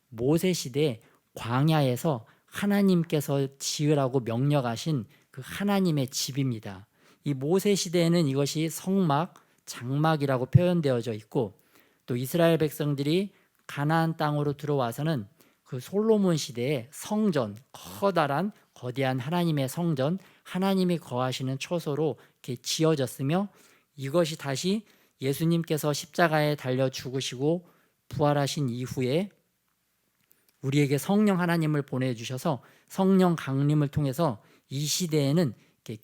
모세 시대 광야에서 하나님께서 지으라고 명령하신 그 하나님의 집입니다. 이 모세 시대에는 이것이 성막, 장막이라고 표현되어져 있고, 또 이스라엘 백성들이 가나안 땅으로 들어와서는 그 솔로몬 시대에 성전, 커다란 거대한 하나님의 성전, 하나님이 거하시는 처소로 이렇게 지어졌으며, 이것이 다시 예수님께서 십자가에 달려 죽으시고 부활하신 이후에 우리에게 성령 하나님을 보내주셔서 성령 강림을 통해서 이 시대에는 이렇게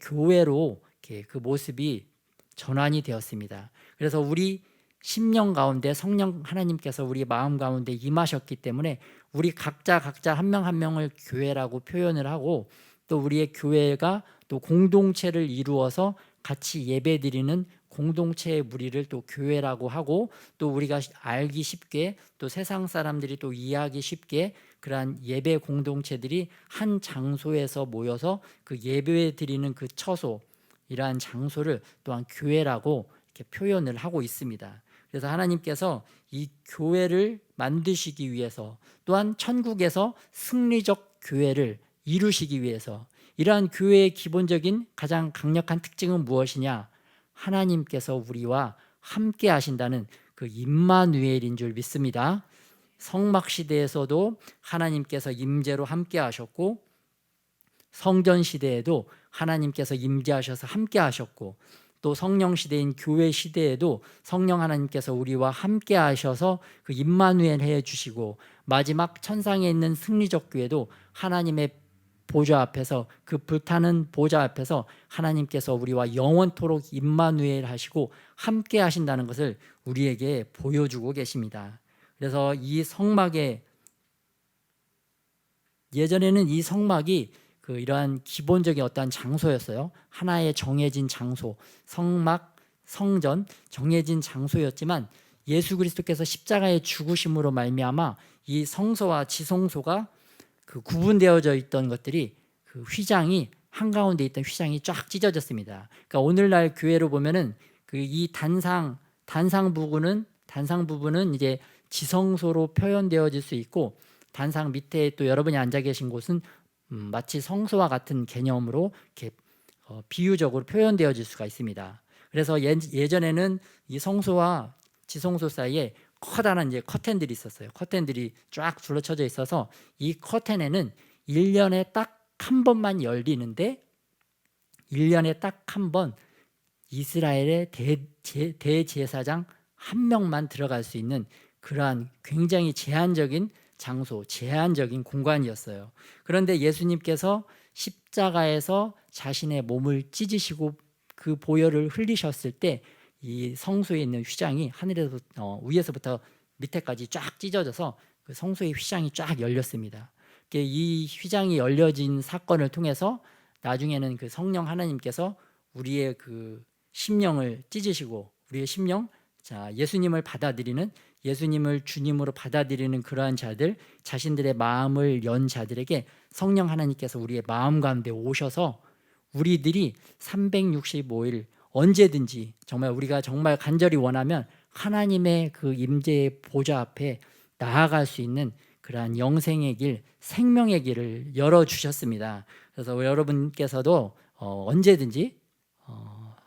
교회로 이렇게 그 모습이 전환이 되었습니다. 그래서 우리 심령 가운데 성령 하나님께서 우리 마음 가운데 임하셨기 때문에 우리 각자 한 명 한 명을 교회라고 표현을 하고, 또 우리의 교회가 또 공동체를 이루어서 같이 예배드리는 공동체의 무리를 또 교회라고 하고, 또 우리가 알기 쉽게 또 세상 사람들이 또 이해하기 쉽게 그러한 예배 공동체들이 한 장소에서 모여서 그 예배 드리는 그 처소, 이러한 장소를 또한 교회라고 이렇게 표현을 하고 있습니다. 그래서 하나님께서 이 교회를 만드시기 위해서, 또한 천국에서 승리적 교회를 이루시기 위해서, 이러한 교회의 기본적인 가장 강력한 특징은 무엇이냐? 하나님께서 우리와 함께 하신다는 그 임마누엘인 줄 믿습니다. 성막 시대에서도 하나님께서 임재로 함께 하셨고, 성전 시대에도 하나님께서 임재하셔서 함께 하셨고, 또 성령 시대인 교회 시대에도 성령 하나님께서 우리와 함께 하셔서 그 임마누엘 해 주시고, 마지막 천상에 있는 승리적 교회도 하나님의 보좌 앞에서, 그 불타는 보좌 앞에서 하나님께서 우리와 영원토록 임마누엘 하시고 함께 하신다는 것을 우리에게 보여주고 계십니다. 그래서 이 성막에, 예전에는 이 성막이 그 이러한 기본적인 어떠한 장소였어요. 하나의 정해진 장소, 성막, 성전, 정해진 장소였지만 예수 그리스도께서 십자가의 죽으심으로 말미암아 이 성소와 지성소가 그 구분되어져 있던 것들이, 그 휘장이 한가운데 있던 휘장이 쫙 찢어졌습니다. 그러니까 오늘날 교회로 보면은 그 이 단상 부분은 이제 지성소로 표현되어질 수 있고, 단상 밑에 또 여러분이 앉아 계신 곳은 마치 성소와 같은 개념으로 이렇게 비유적으로 표현되어질 수가 있습니다. 그래서 예전에는 이 성소와 지성소 사이에 커다란 이제 커튼들이 있었어요. 커튼들이 쫙 둘러쳐져 있어서 이 커튼에는 1년에 딱 한 번만 열리는데, 1년에 딱 한 번 이스라엘의 대제사장 한 명만 들어갈 수 있는 그러한 굉장히 제한적인 장소, 제한적인 공간이었어요. 그런데 예수님께서 십자가에서 자신의 몸을 찢으시고 그 보혈을 흘리셨을 때 이 성소에 있는 휘장이 하늘에서 위에서부터 밑에까지 쫙 찢어져서 그 성소의 휘장이 쫙 열렸습니다. 이 휘장이 열려진 사건을 통해서 나중에는 그 성령 하나님께서 우리의 그 심령을 찢으시고, 우리의 심령, 예수님을 받아들이는, 예수님을 주님으로 받아들이는 그러한 자들, 자신들의 마음을 연 자들에게 성령 하나님께서 우리의 마음 가운데 오셔서 우리들이 365일 언제든지 정말 우리가 정말 간절히 원하면 하나님의 그 임재의 보좌 앞에 나아갈 수 있는 그러한 영생의 길, 생명의 길을 열어주셨습니다. 그래서 여러분께서도 언제든지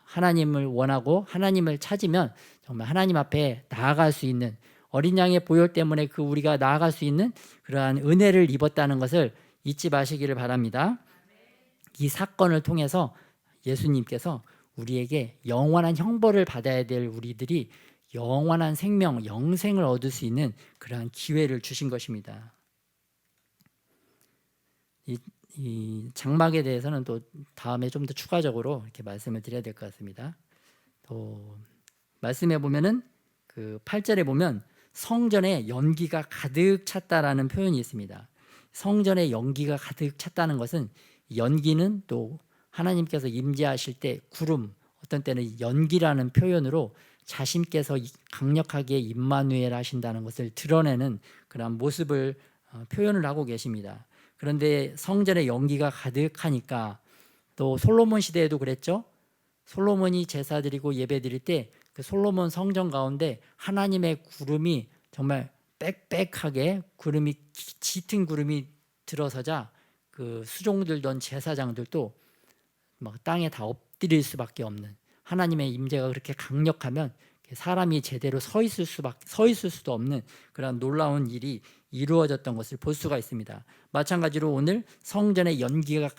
하나님을 원하고 하나님을 찾으면 정말 하나님 앞에 나아갈 수 있는, 어린 양의 보혈 때문에 그 우리가 나아갈 수 있는 그러한 은혜를 입었다는 것을 잊지 마시기를 바랍니다. 이 사건을 통해서 예수님께서 우리에게 영원한 형벌을 받아야 될 우리들이 영원한 생명, 영생을 얻을 수 있는 그러한 기회를 주신 것입니다. 이 장막에 대해서는 또 다음에 좀 더 추가적으로 이렇게 말씀을 드려야 될 것 같습니다. 또 말씀해 보면은 그 8절에 보면 성전에 연기가 가득 찼다라는 표현이 있습니다. 성전에 연기가 가득 찼다는 것은, 연기는 또 하나님께서 임재하실 때 구름, 어떤 때는 연기라는 표현으로 자신께서 강력하게 임마누엘 하신다는 것을 드러내는 그런 모습을 표현을 하고 계십니다. 그런데 성전에 연기가 가득하니까, 또 솔로몬 시대에도 그랬죠. 솔로몬이 제사 드리고 예배 드릴 때 그 솔로몬 성전 가운데 하나님의 구름이 정말 빽빽하게, 구름이 짙은 구름이 들어서자 그 수종들던 제사장들도 막 땅에 다 엎드릴 수밖에 없는, 하나님의 임재가 그렇게 강력하면 사람이 제대로 서 있을 수도 없는 그런 놀라운 일이 이루어졌던 것을 볼 수가 있습니다. 마찬가지로 오늘 성전에 연기가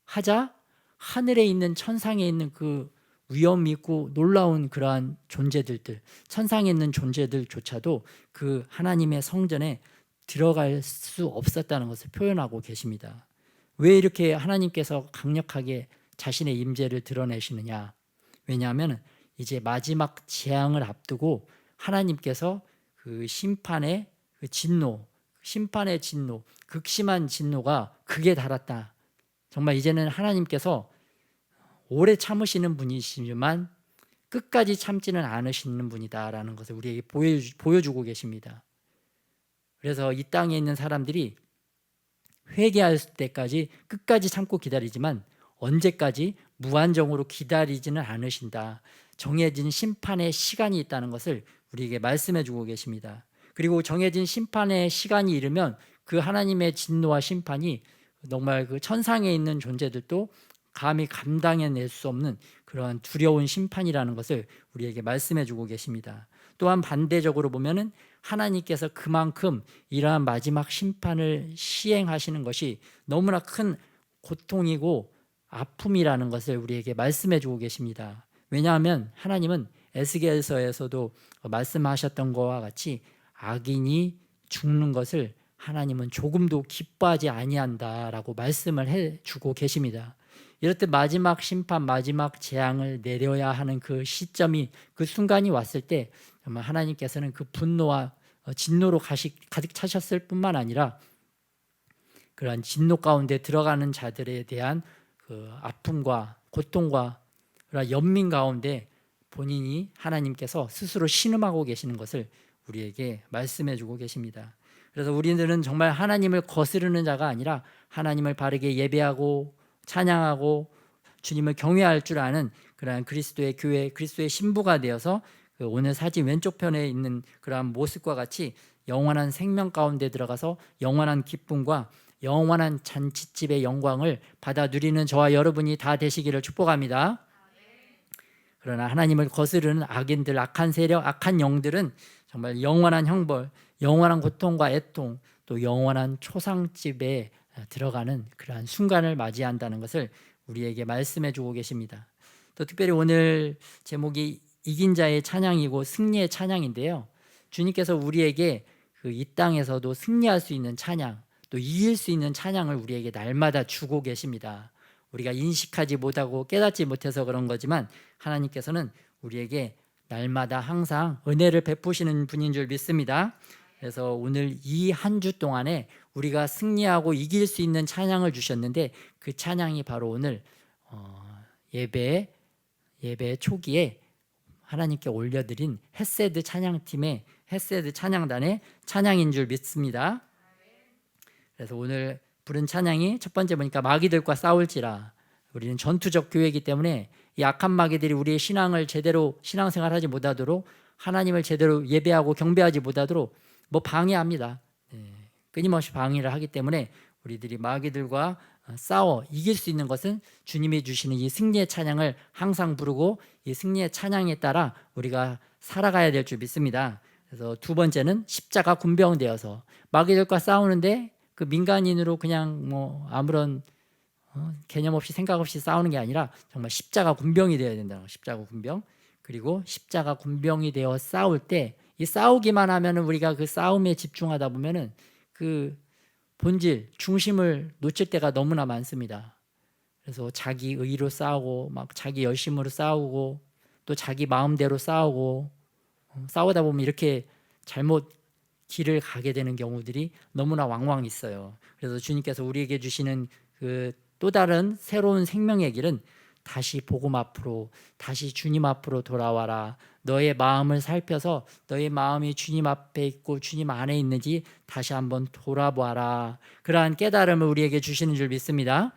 가득하자 하늘에 있는, 천상에 있는 그 위엄 있고 놀라운 그러한 존재들들, 천상에 있는 존재들조차도 그 하나님의 성전에 들어갈 수 없었다는 것을 표현하고 계십니다. 왜 이렇게 하나님께서 강력하게 자신의 임재를 드러내시느냐? 왜냐하면 이제 마지막 재앙을 앞두고 하나님께서 그 심판의 그 진노, 심판의 진노, 극심한 진노가 극에 달았다. 정말 이제는 하나님께서 오래 참으시는 분이시지만 끝까지 참지는 않으시는 분이다라는 것을 우리에게 보여주고 계십니다. 그래서 이 땅에 있는 사람들이 회개할 때까지 끝까지 참고 기다리지만 언제까지 무한정으로 기다리지는 않으신다. 정해진 심판의 시간이 있다는 것을 우리에게 말씀해 주고 계십니다. 그리고 정해진 심판의 시간이 이르면 그 하나님의 진노와 심판이 정말 그 천상에 있는 존재들도 감히 감당해낼 수 없는 그러한 두려운 심판이라는 것을 우리에게 말씀해 주고 계십니다. 또한 반대적으로 보면은 하나님께서 그만큼 이러한 마지막 심판을 시행하시는 것이 너무나 큰 고통이고 아픔이라는 것을 우리에게 말씀해 주고 계십니다. 왜냐하면 하나님은 에스겔서에서도 말씀하셨던 것과 같이 악인이 죽는 것을 하나님은 조금도 기뻐하지 아니한다라고 말씀을 해주고 계십니다. 이럴 때 마지막 심판, 마지막 재앙을 내려야 하는 그 시점이, 그 순간이 왔을 때 정말 하나님께서는 그 분노와 진노로 가득 차셨을 뿐만 아니라 그러한 진노 가운데 들어가는 자들에 대한 그 아픔과 고통과 그런 연민 가운데 본인이 하나님께서 스스로 신음하고 계시는 것을 우리에게 말씀해 주고 계십니다. 그래서 우리들은 정말 하나님을 거스르는 자가 아니라 하나님을 바르게 예배하고 찬양하고 주님을 경외할 줄 아는 그러한 그리스도의 교회, 그리스도의 신부가 되어서 그 오늘 사진 왼쪽 편에 있는 그러한 모습과 같이 영원한 생명 가운데 들어가서 영원한 기쁨과 영원한 잔치집의 영광을 받아 누리는 저와 여러분이 다 되시기를 축복합니다. 그러나 하나님을 거스르는 악인들, 악한 세력, 악한 영들은 정말 영원한 형벌, 영원한 고통과 애통, 또 영원한 초상집에 들어가는 그러한 순간을 맞이한다는 것을 우리에게 말씀해 주고 계십니다. 또 특별히 오늘 제목이 이긴 자의 찬양이고 승리의 찬양인데요. 주님께서 우리에게 그 이 땅에서도 승리할 수 있는 찬양, 또 이길 수 있는 찬양을 우리에게 날마다 주고 계십니다. 우리가 인식하지 못하고 깨닫지 못해서 그런 거지만 하나님께서는 우리에게 날마다 항상 은혜를 베푸시는 분인 줄 믿습니다. 그래서 오늘 이 한 주 동안에 우리가 승리하고 이길 수 있는 찬양을 주셨는데 그 찬양이 바로 오늘 예배 초기에 하나님께 올려드린 헤세드 찬양팀의 헤세드 찬양단의 찬양인 줄 믿습니다. 그래서 오늘 부른 찬양이 첫 번째 보니까 마귀들과 싸울지라. 우리는 전투적 교회이기 때문에 이 악한 마귀들이 우리의 신앙을 제대로 신앙생활하지 못하도록, 하나님을 제대로 예배하고 경배하지 못하도록 뭐 방해합니다. 끊임없이 방해를 하기 때문에 우리들이 마귀들과 싸워 이길 수 있는 것은 주님이 주시는 이 승리의 찬양을 항상 부르고 이 승리의 찬양에 따라 우리가 살아가야 될 줄 믿습니다. 그래서 두 번째는 십자가 군병되어서 마귀들과 싸우는데 그 민간인으로 그냥 뭐 아무런 개념 없이 생각 없이 싸우는 게 아니라 정말 십자가 군병이 되어야 된다는 거. 십자가 군병. 그리고 십자가 군병이 되어 싸울 때 이 싸우기만 하면은 우리가 그 싸움에 집중하다 보면은 그 본질 중심을 놓칠 때가 너무나 많습니다. 그래서 자기 의로 싸우고 막 자기 열심으로 싸우고 또 자기 마음대로 싸우고 싸우다 보면 이렇게 잘못 길을 가게 되는 경우들이 너무나 왕왕 있어요. 그래서 주님께서 우리에게 주시는 그 또 다른 새로운 생명의 길은 다시 복음 앞으로, 다시 주님 앞으로 돌아와라. 너의 마음을 살펴서 너의 마음이 주님 앞에 있고 주님 안에 있는지 다시 한번 돌아보아라. 그러한 깨달음을 우리에게 주시는 줄 믿습니다.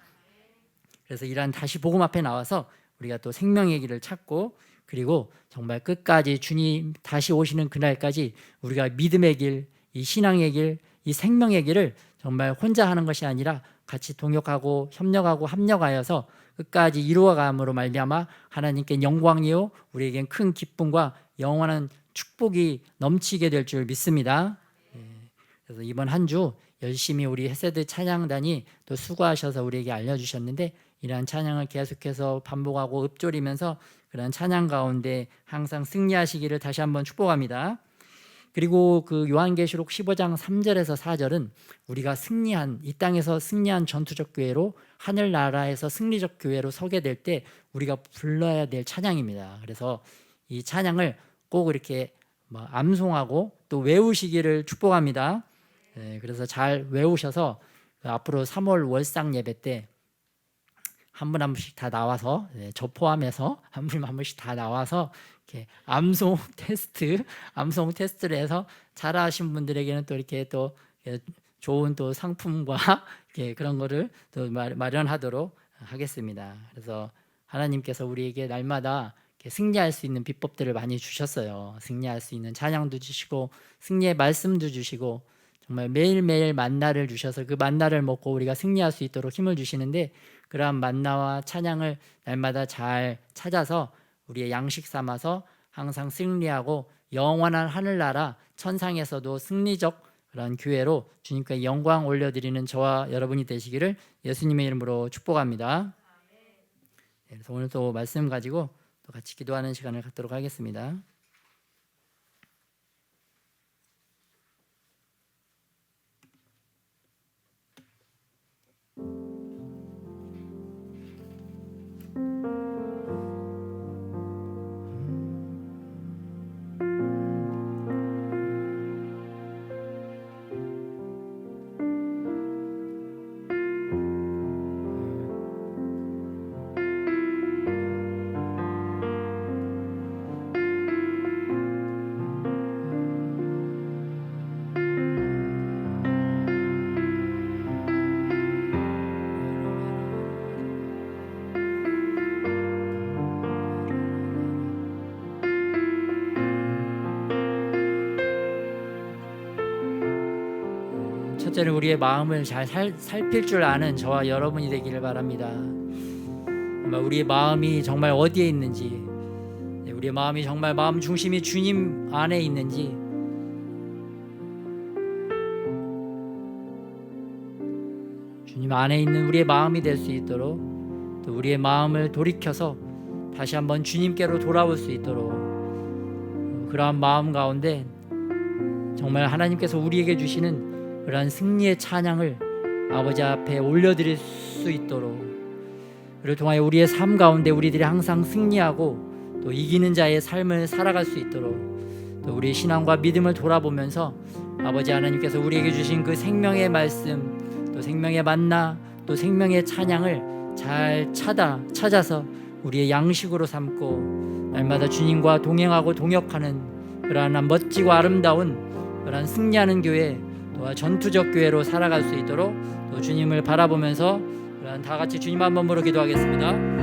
그래서 이러한 다시 복음 앞에 나와서 우리가 또 생명의 길을 찾고, 그리고 정말 끝까지 주님 다시 오시는 그날까지 우리가 믿음의 길, 이 신앙의 길, 이 생명의 길을 정말 혼자 하는 것이 아니라 같이 동역하고 협력하고 합력하여서 끝까지 이루어감으로 말미암아 하나님께 영광이요 우리에겐 큰 기쁨과 영원한 축복이 넘치게 될 줄 믿습니다. 그래서 이번 한 주 열심히 우리 헤세드 찬양단이 또 수고하셔서 우리에게 알려주셨는데, 이러한 찬양을 계속해서 반복하고 읊조리면서 그런 찬양 가운데 항상 승리하시기를 다시 한번 축복합니다. 그리고 그 요한계시록 15장 3절에서 4절은 우리가 승리한, 이 땅에서 승리한 전투적 교회로, 하늘나라에서 승리적 교회로 서게 될 때 우리가 불러야 될 찬양입니다. 그래서 이 찬양을 꼭 이렇게 암송하고 또 외우시기를 축복합니다. 그래서 잘 외우셔서 앞으로 3월 월상 예배 때 한 분 한 분씩 다 나와서, 저 포함해서 한 분 한 분씩 다 나와서 이렇게 암송 테스트를 해서 잘하신 분들에게는 또 이렇게 또 좋은 또 상품과 이렇게 그런 거를 또 마련하도록 하겠습니다. 그래서 하나님께서 우리에게 날마다 이렇게 승리할 수 있는 비법들을 많이 주셨어요. 승리할 수 있는 찬양도 주시고 승리의 말씀도 주시고 정말 매일매일 만나를 주셔서 그 만나를 먹고 우리가 승리할 수 있도록 힘을 주시는데, 그러한 만나와 찬양을 날마다 잘 찾아서 우리의 양식 삼아서 항상 승리하고 영원한 하늘나라 천상에서도 승리적 그런 교회로 주님께 영광 올려드리는 저와 여러분이 되시기를 예수님의 이름으로 축복합니다. 그래서 오늘 또 말씀 가지고 또 같이 기도하는 시간을 갖도록 하겠습니다. 첫째는 우리의 마음을 잘 살필 줄 아는 저와 여러분이 되기를 바랍니다. 우리의 마음이 정말 어디에 있는지, 우리의 마음이 정말 마음 중심이 주님 안에 있는지, 주님 안에 있는 우리의 마음이 될 수 있도록, 또 우리의 마음을 돌이켜서 다시 한번 주님께로 돌아올 수 있도록, 그러한 마음 가운데 정말 하나님께서 우리에게 주시는 그러한 승리의 찬양을 아버지 앞에 올려드릴 수 있도록, 그를 통하여 우리의 삶 가운데 우리들이 항상 승리하고 또 이기는 자의 삶을 살아갈 수 있도록, 또 우리의 신앙과 믿음을 돌아보면서 아버지 하나님께서 우리에게 주신 그 생명의 말씀, 또 생명의 만나, 또 생명의 찬양을 잘 찾아서 우리의 양식으로 삼고 날마다 주님과 동행하고 동역하는 그러한 멋지고 아름다운 그러한 승리하는 교회, 또한 전투적 교회로 살아갈 수 있도록 또 주님을 바라보면서 다 같이 주님 한 번으로 기도하겠습니다.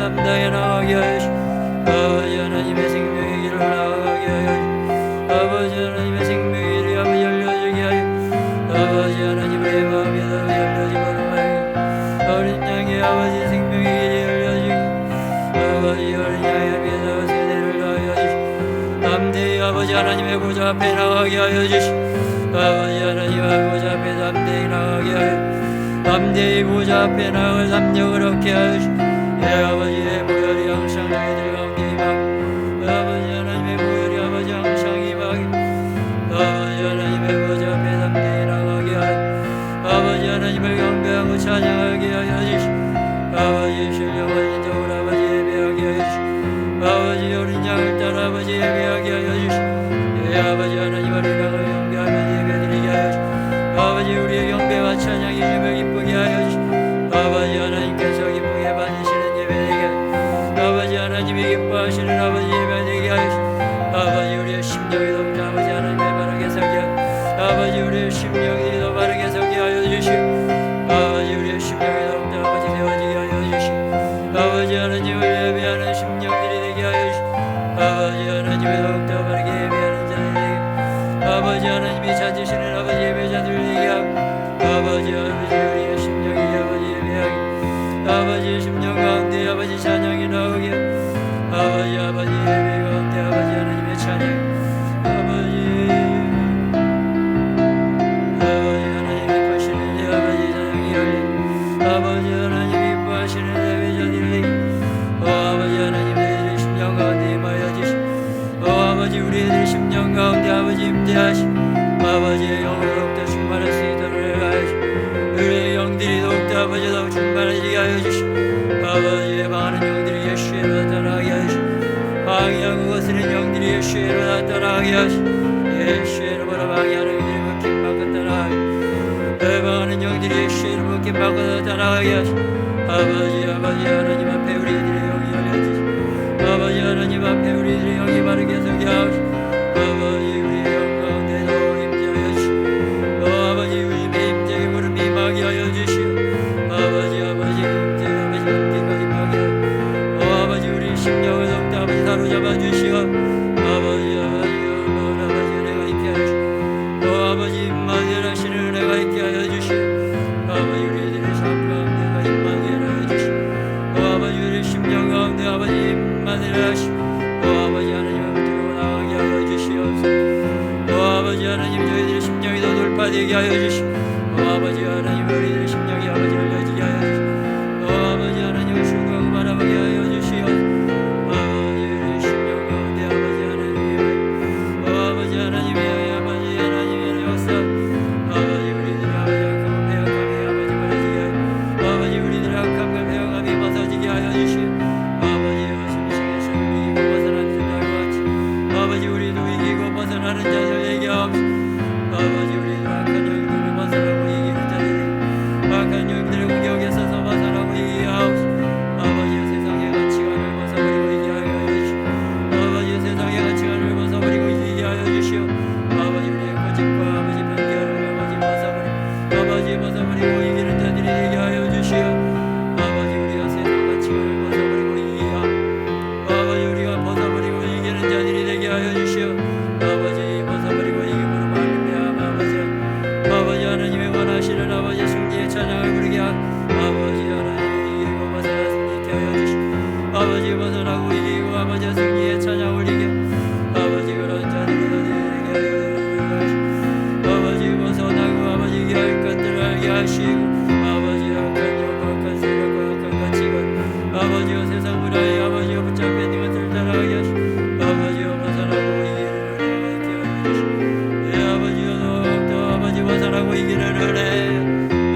담당해 나가게 하시고 아버지 하나님의 생명의 길을 나가게 하여 아버지 하나님의 생명의 길이 아버지 열려지게 하여 아버지 하나님 우리의 마음이 열려지고 어린 양의 아버지 생명의 길이 열려지고 아버지 어린 양의 비서 세대를 하여 주시고 담대히 아버지 하나님의 보좌 앞에 나가게 하여 주시고 아버지 하나님의 보좌 앞에 담대히 나가게 하여 담대히 보좌 앞에 나갈 담력을 얻게 하여 주시고 아버지의 보혈이 항상 저희들 가운데 임하고 아버지 하나님의 보혈이 아버지 항상 임하게 아버지 하나님의 보좌 앞에 담대히 나가게 하여 아버지 하나님을 경배하고 찬양하게 하여 주시고 아버지 신령한 인적으로 아버지 예배하게 하여 주시고 아버지 어린 양을 따라 아버지 예배하게 하여 주시고 아버지 하나님 어린 양을 경배하며 예배드리게 하여 주시고 아버지 우리의 경배와 찬양이 주며 기쁘게 하여 주시고 아버지 하나님께서 기쁘게 받으시는 예배되게 아버지 하나님이 기뻐하시는 아버지 예배되게 하여 주시고 아버지 우리의 심령이 더 아버지 하나님의 바르게 서게 하여 아버지 우리의 심령이 더 바르게 서게 하여 주시고 아버지 우리의 심령이 더 아버지 세워지게 하여 주시고 아버지 하나님을 예배하는 심령들이 되게 하여 주시고 아버지 하나님의 더욱더 바르게 예배하는 자들이 되게 아버지 하나님이 찾으시는 아버지 예배자들 되게 하고 아버지 우리의 심령이 아버지 예배하게 아버지의 심령 가운데 아버지 찬양이 나오게 아버지 예배 가운데 아버지 하나님의 찬양 아버지 하나님 기뻐하시는 아버지 찬양이 열려 아버지 하나님 기뻐하시는 예배자들이 아버지 하나님의 심령 가운데 임하여 주시고 아버지 우리의 심령 가운데 아버지 임재하시고 아버지의 영으로 더욱더 충만할 수 있도록 하시고 우리의 영들이 더욱더 아버지 더욱 충만하게 하여 주시고 아버지의 많은 영들이 예수의로 나타나게 하시고 방해하고 거스른 영들이 예수의로 나타나게 하시고 예수의로 보라 방해하는 영들이 묶임받고 따라가게 많은 영들이 예수의로 묶임받고 나타나게 하시고 아버지 하나님 앞에 우리들의 영이 열려주시고 아버지 하나님 앞에 우리들의 영이 바르게 서게 하시고 아버지 우리의 영 가운데 더욱 임재하여 주시고 아버지 우리의 임재의 구름 임하게 하여 주시고 아버지 임재 아버지 한디가 임하게 하여 아버지 우리 심령을 더욱더 아버지 사로잡아 주시고 아버지 은혜가 있게 하여 주시고 아버지 임마늘 하시는 은혜가 있게 하여 주시고 아버지 우리들의 삶 가운데가 임마늘 하여 주시고 아버지 우리 심령 가운데 아버지 임마늘 하시고 아버지 하나님 앞으로 나가게 하여 주시옵소서 아버지 하나님 저희들의 심령이 더 돌파되게 하여 주시고 아버지 하나님 우리들의 심령이 아버지 열려지게 하여 주시고 아버지 하나님을 추구하고 바라보게 하여 주시옵소서 아버지 우리의 심령 가운데 아버지 하나님이 아버지 하나님의 역사 아버지 우리들의 아버지 악함과 배역함이 아버지 멀어지게 하여 아버지 우리들의 악함과 배역함이 벗어지게 하여 주시고 아버지 숨쉬게 이기고 벗어나는 자들과 같이 아버지 우리도 이기고 벗어나는 자들에게 하옵소서 아버지 우리도 악한 영들을 벗어나고 이기는 자들이 악한 영들의 공격에서 벗어나고 이기게 하옵소서 아버지 세상의 가치관을 벗어버리고 이기게 하여 주시고 아버지 세상의 가치관을 벗어버리고 이기게 하여 주시오 아버지 우리의 거짓과 아버지 편견을 아버지 벗어버리고 이기는 자들이 되게 하여 주시오 아버지 우리가 세상 가치관을 벗어버리고 이기게 하옵소서 아버지 우리가 벗어버리고 이기는 자들이 되게 하여 주시오 아버지 벗어버리고 이김으로 말미암아 아버지 하나님의 원하시는 아버지 승리의 찬양을 부르게 하고 아버지 하나님의 이기고 벗어나 승리케 하여 주시고 아버지 벗어나고 이기고 아버지 승리의 찬양 올리게 아버지 그런 자들이 되게 하여 주시고 아버지 벗어나고 아버지 이게 할 것들을 알게 하시고 아버지 악한 영 악한 세력과 악한 가치관 아버지와 세상 문화에 아버지와 붙잡혀 있는 것들을 따라가게 하시고 아버지와 벗어나고 이기는 은혜가 있게 하여 주시고 아버지와 더욱더 아버지 벗어나고 이기는 은혜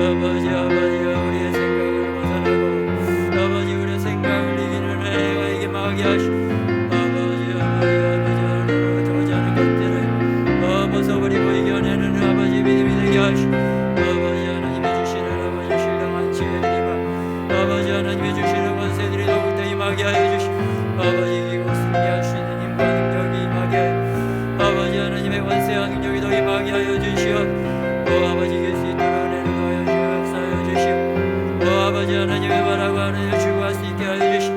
아버지 우리의 생각을 벗어나고 아버지 우리의 생각을 이기는 은혜가 이게 막게 하시고 아버지 하나님을 도저하는 것들을 벗어버리고 이겨내는 아버지 믿음이 되게 하시고 아버지 하나님이 주시는 아버지 신령한 지혜를 임하 아버지 하나님이 주시는 권세들이 더욱더 임하게 하여 주시고 아버지 이기고 승리할 수 있는 힘과 능력이 임하게 하여 아버지 하나님의 권세와 능력이 더 임하게 하여 주시오 아버지 이길 수 있도록 은혜를 더하여 주시옵소서 아버지 하나님의 바라고 하는 주구할 수 있게 하여 주시고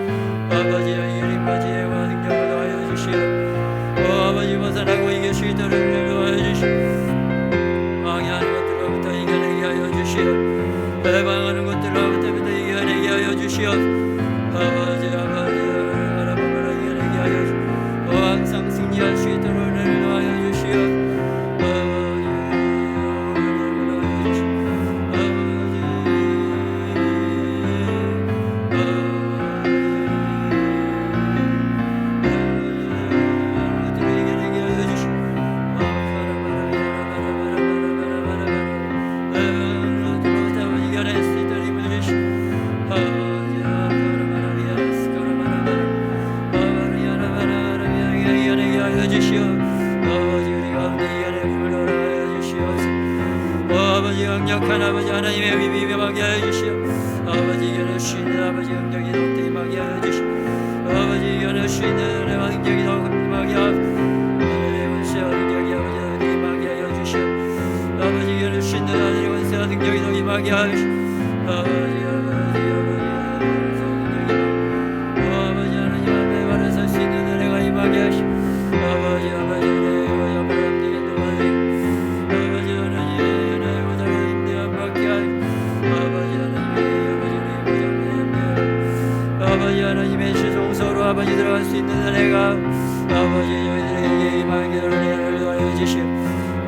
주시오. 아버지 우리 가운데 이연의 품을 허락하여 주시옵소서. 아버지 강력한 아버지 하나님의 힘이 임하게 하여 주시오. 아버지 이연의 쉬는 아버지 능력이 더욱더 임하게 하여 주시오. 아버지 이연의 쉬는 은혜와 능력이 더욱 임하게 하여 하늘의 권세와 능력이 아버지 더욱 임하게 하여 주시오. 아버지 이연의 쉬는 하늘의 권세와 능력이 더욱 임하게 하여 주시오. 아버지 하나님 앞에 바로 설 수 있는 은혜가 임하게 하시오. 아버지 은혜와 영광을 함께 도와주시오. 아버지 하나님 은혜의 보좌를 임대함 받게 하여 아버지 하나님의 시송서로 아버지 들어갈 수 있는 은혜가 아버지 저희들에게 임하게 은혜를 더하여 주시오.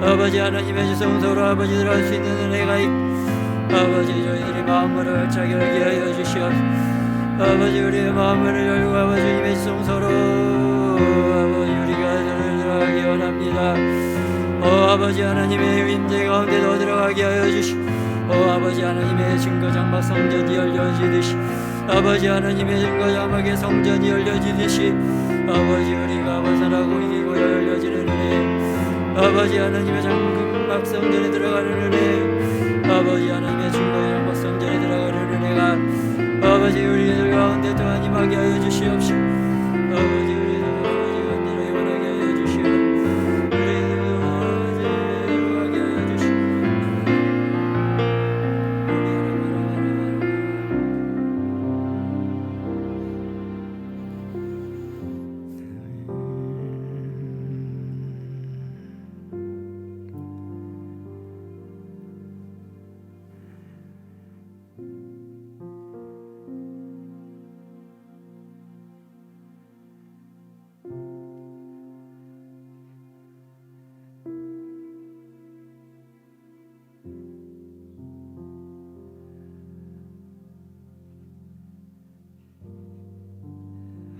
아버지 하나님의 시송서로 아버지 들어갈 수 있는 은혜가 아버지 저희들의 마음을 활짝 열게 하여 주시옵소서. 아버지 우리의 마음을 열고 아버지 주님의 시송서로 아버지 우리가 들어가기 원합니다. 아버지 하나님의 임재 가운데 더 들어가게 하여 주시오. 아버지 하나님의 증거장막 성전이 열려지듯이 아버지 하나님의 증거장막의 성전이 열려지듯이 아버지 우리가 벗어나고 이기고 열려지는 은혜 아버지 하나님의 장막 성전에 들어가는 은혜 아버지 하나님의 증거장막 성전에 들어가는 은혜가 아버지 우리들 가운데 또한 임하게 하여 주시옵시오. 아버지 우리들 아버지 간절하게 원하게 하여 주시오. 우리들 아버지 들어가게 하여 주시오.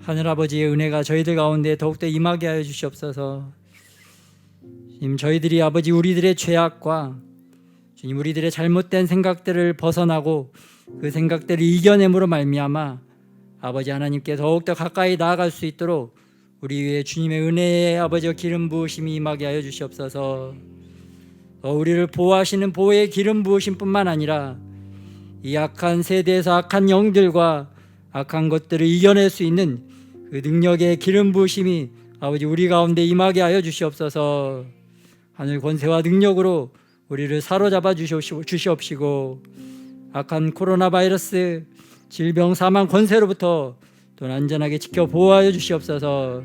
하늘아버지의 은혜가 저희들 가운데 더욱더 임하게 하여 주시옵소서. 주님 저희들이 아버지 우리들의 죄악과 주님 우리들의 잘못된 생각들을 벗어나고 그 생각들을 이겨냄으로 말미암아 아버지 하나님께 더욱더 가까이 나아갈 수 있도록 우리 위에 주님의 은혜의 아버지와 기름 부으심이 임하게 하여 주시옵소서. 우리를 보호하시는 보호의 기름 부으심뿐만 아니라 이 악한 세대에서 악한 영들과 악한 것들을 이겨낼 수 있는 그 능력의 기름 부으심이 아버지 우리 가운데 임하게 하여 주시옵소서. 하늘 권세와 능력으로 우리를 사로잡아 주시옵시고 악한 코로나 바이러스 질병 사망 권세로부터 또 안전하게 지켜 보호하여 주시옵소서.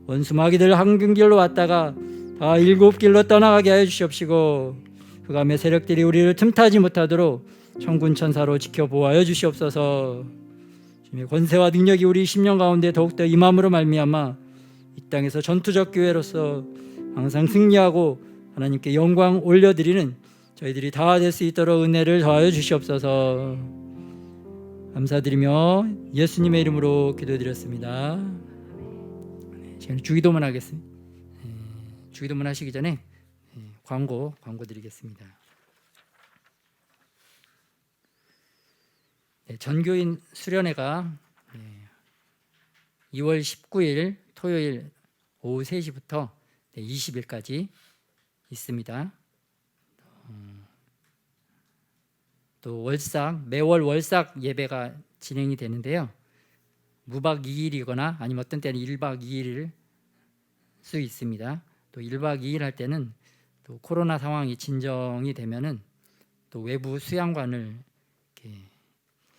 원수 마귀들 한 길로 왔다가 다 일곱 길로 떠나가게 하여 주시옵시고 흑암의 세력들이 우리를 틈타지 못하도록 천군 천사로 지켜 보호하여 주시옵소서. 주님의 권세와 능력이 우리 심령 가운데 더욱더 임함으로 말미암아 이 땅에서 전투적 교회로서 항상 승리하고 하나님께 영광 올려드리는 저희들이 다 될 수 있도록 은혜를 더하여 주시옵소서. 감사드리며 예수님의 이름으로 기도드렸습니다. 지금 주기도문 하겠습니다. 주기도문 하시기 전에 광고 드리겠습니다. 전교인 수련회가 2월 19일 토요일 오후 3시부터 20일까지 있습니다. 또 매월 월삭 예배가 진행이 되는데요. 무박 2일이거나 아니면 어떤 때는 1박 2일일 수 있습니다. 또 1박 2일 할 때는 또 코로나 상황이 진정이 되면은 또 외부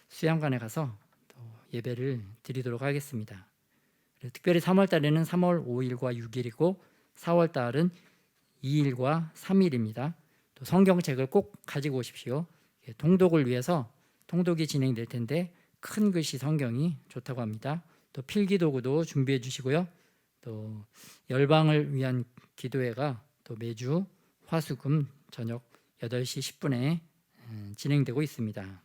수양관에 가서 또 예배를 드리도록 하겠습니다. 특별히 3월 달에는 3월 5일과 6일이고 4월 달은 2일과 3일입니다. 또 성경책을 꼭 가지고 오십시오. 통독을 위해서 통독이 진행될 텐데 큰 글씨 성경이 좋다고 합니다. 또 필기도구도 준비해 주시고요. 또 열방을 위한 기도회가 또 매주 화수금 저녁 8시 10분에 진행되고 있습니다.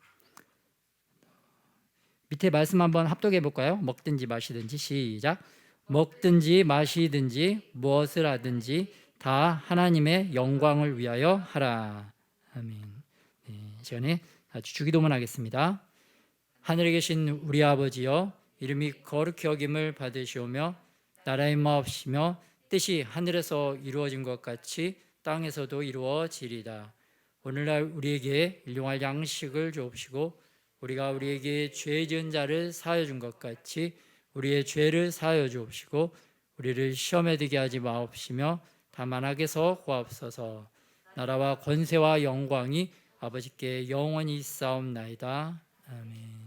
밑에 말씀 한번 합독해 볼까요? 먹든지 마시든지 시작. 먹든지 마시든지 무엇을 하든지 다 하나님의 영광을 위하여 하라. 아멘. 이 시간에 주기도문 하겠습니다. 하늘에 계신 우리 아버지여, 이름이 거룩히 여김을 받으시오며 나라의 마옵시며 뜻이 하늘에서 이루어진 것 같이 땅에서도 이루어지리다. 오늘날 우리에게 일용할 양식을 주옵시고 우리가 우리에게 죄 지은 자를 사하여 준 것 같이 우리의 죄를 사하여 주옵시고 우리를 시험에 들게 하지 마옵시며 다만 악에서 구하옵소서. 나라와 권세와 영광이 아버지께 영원히 있사옵나이다. 아멘.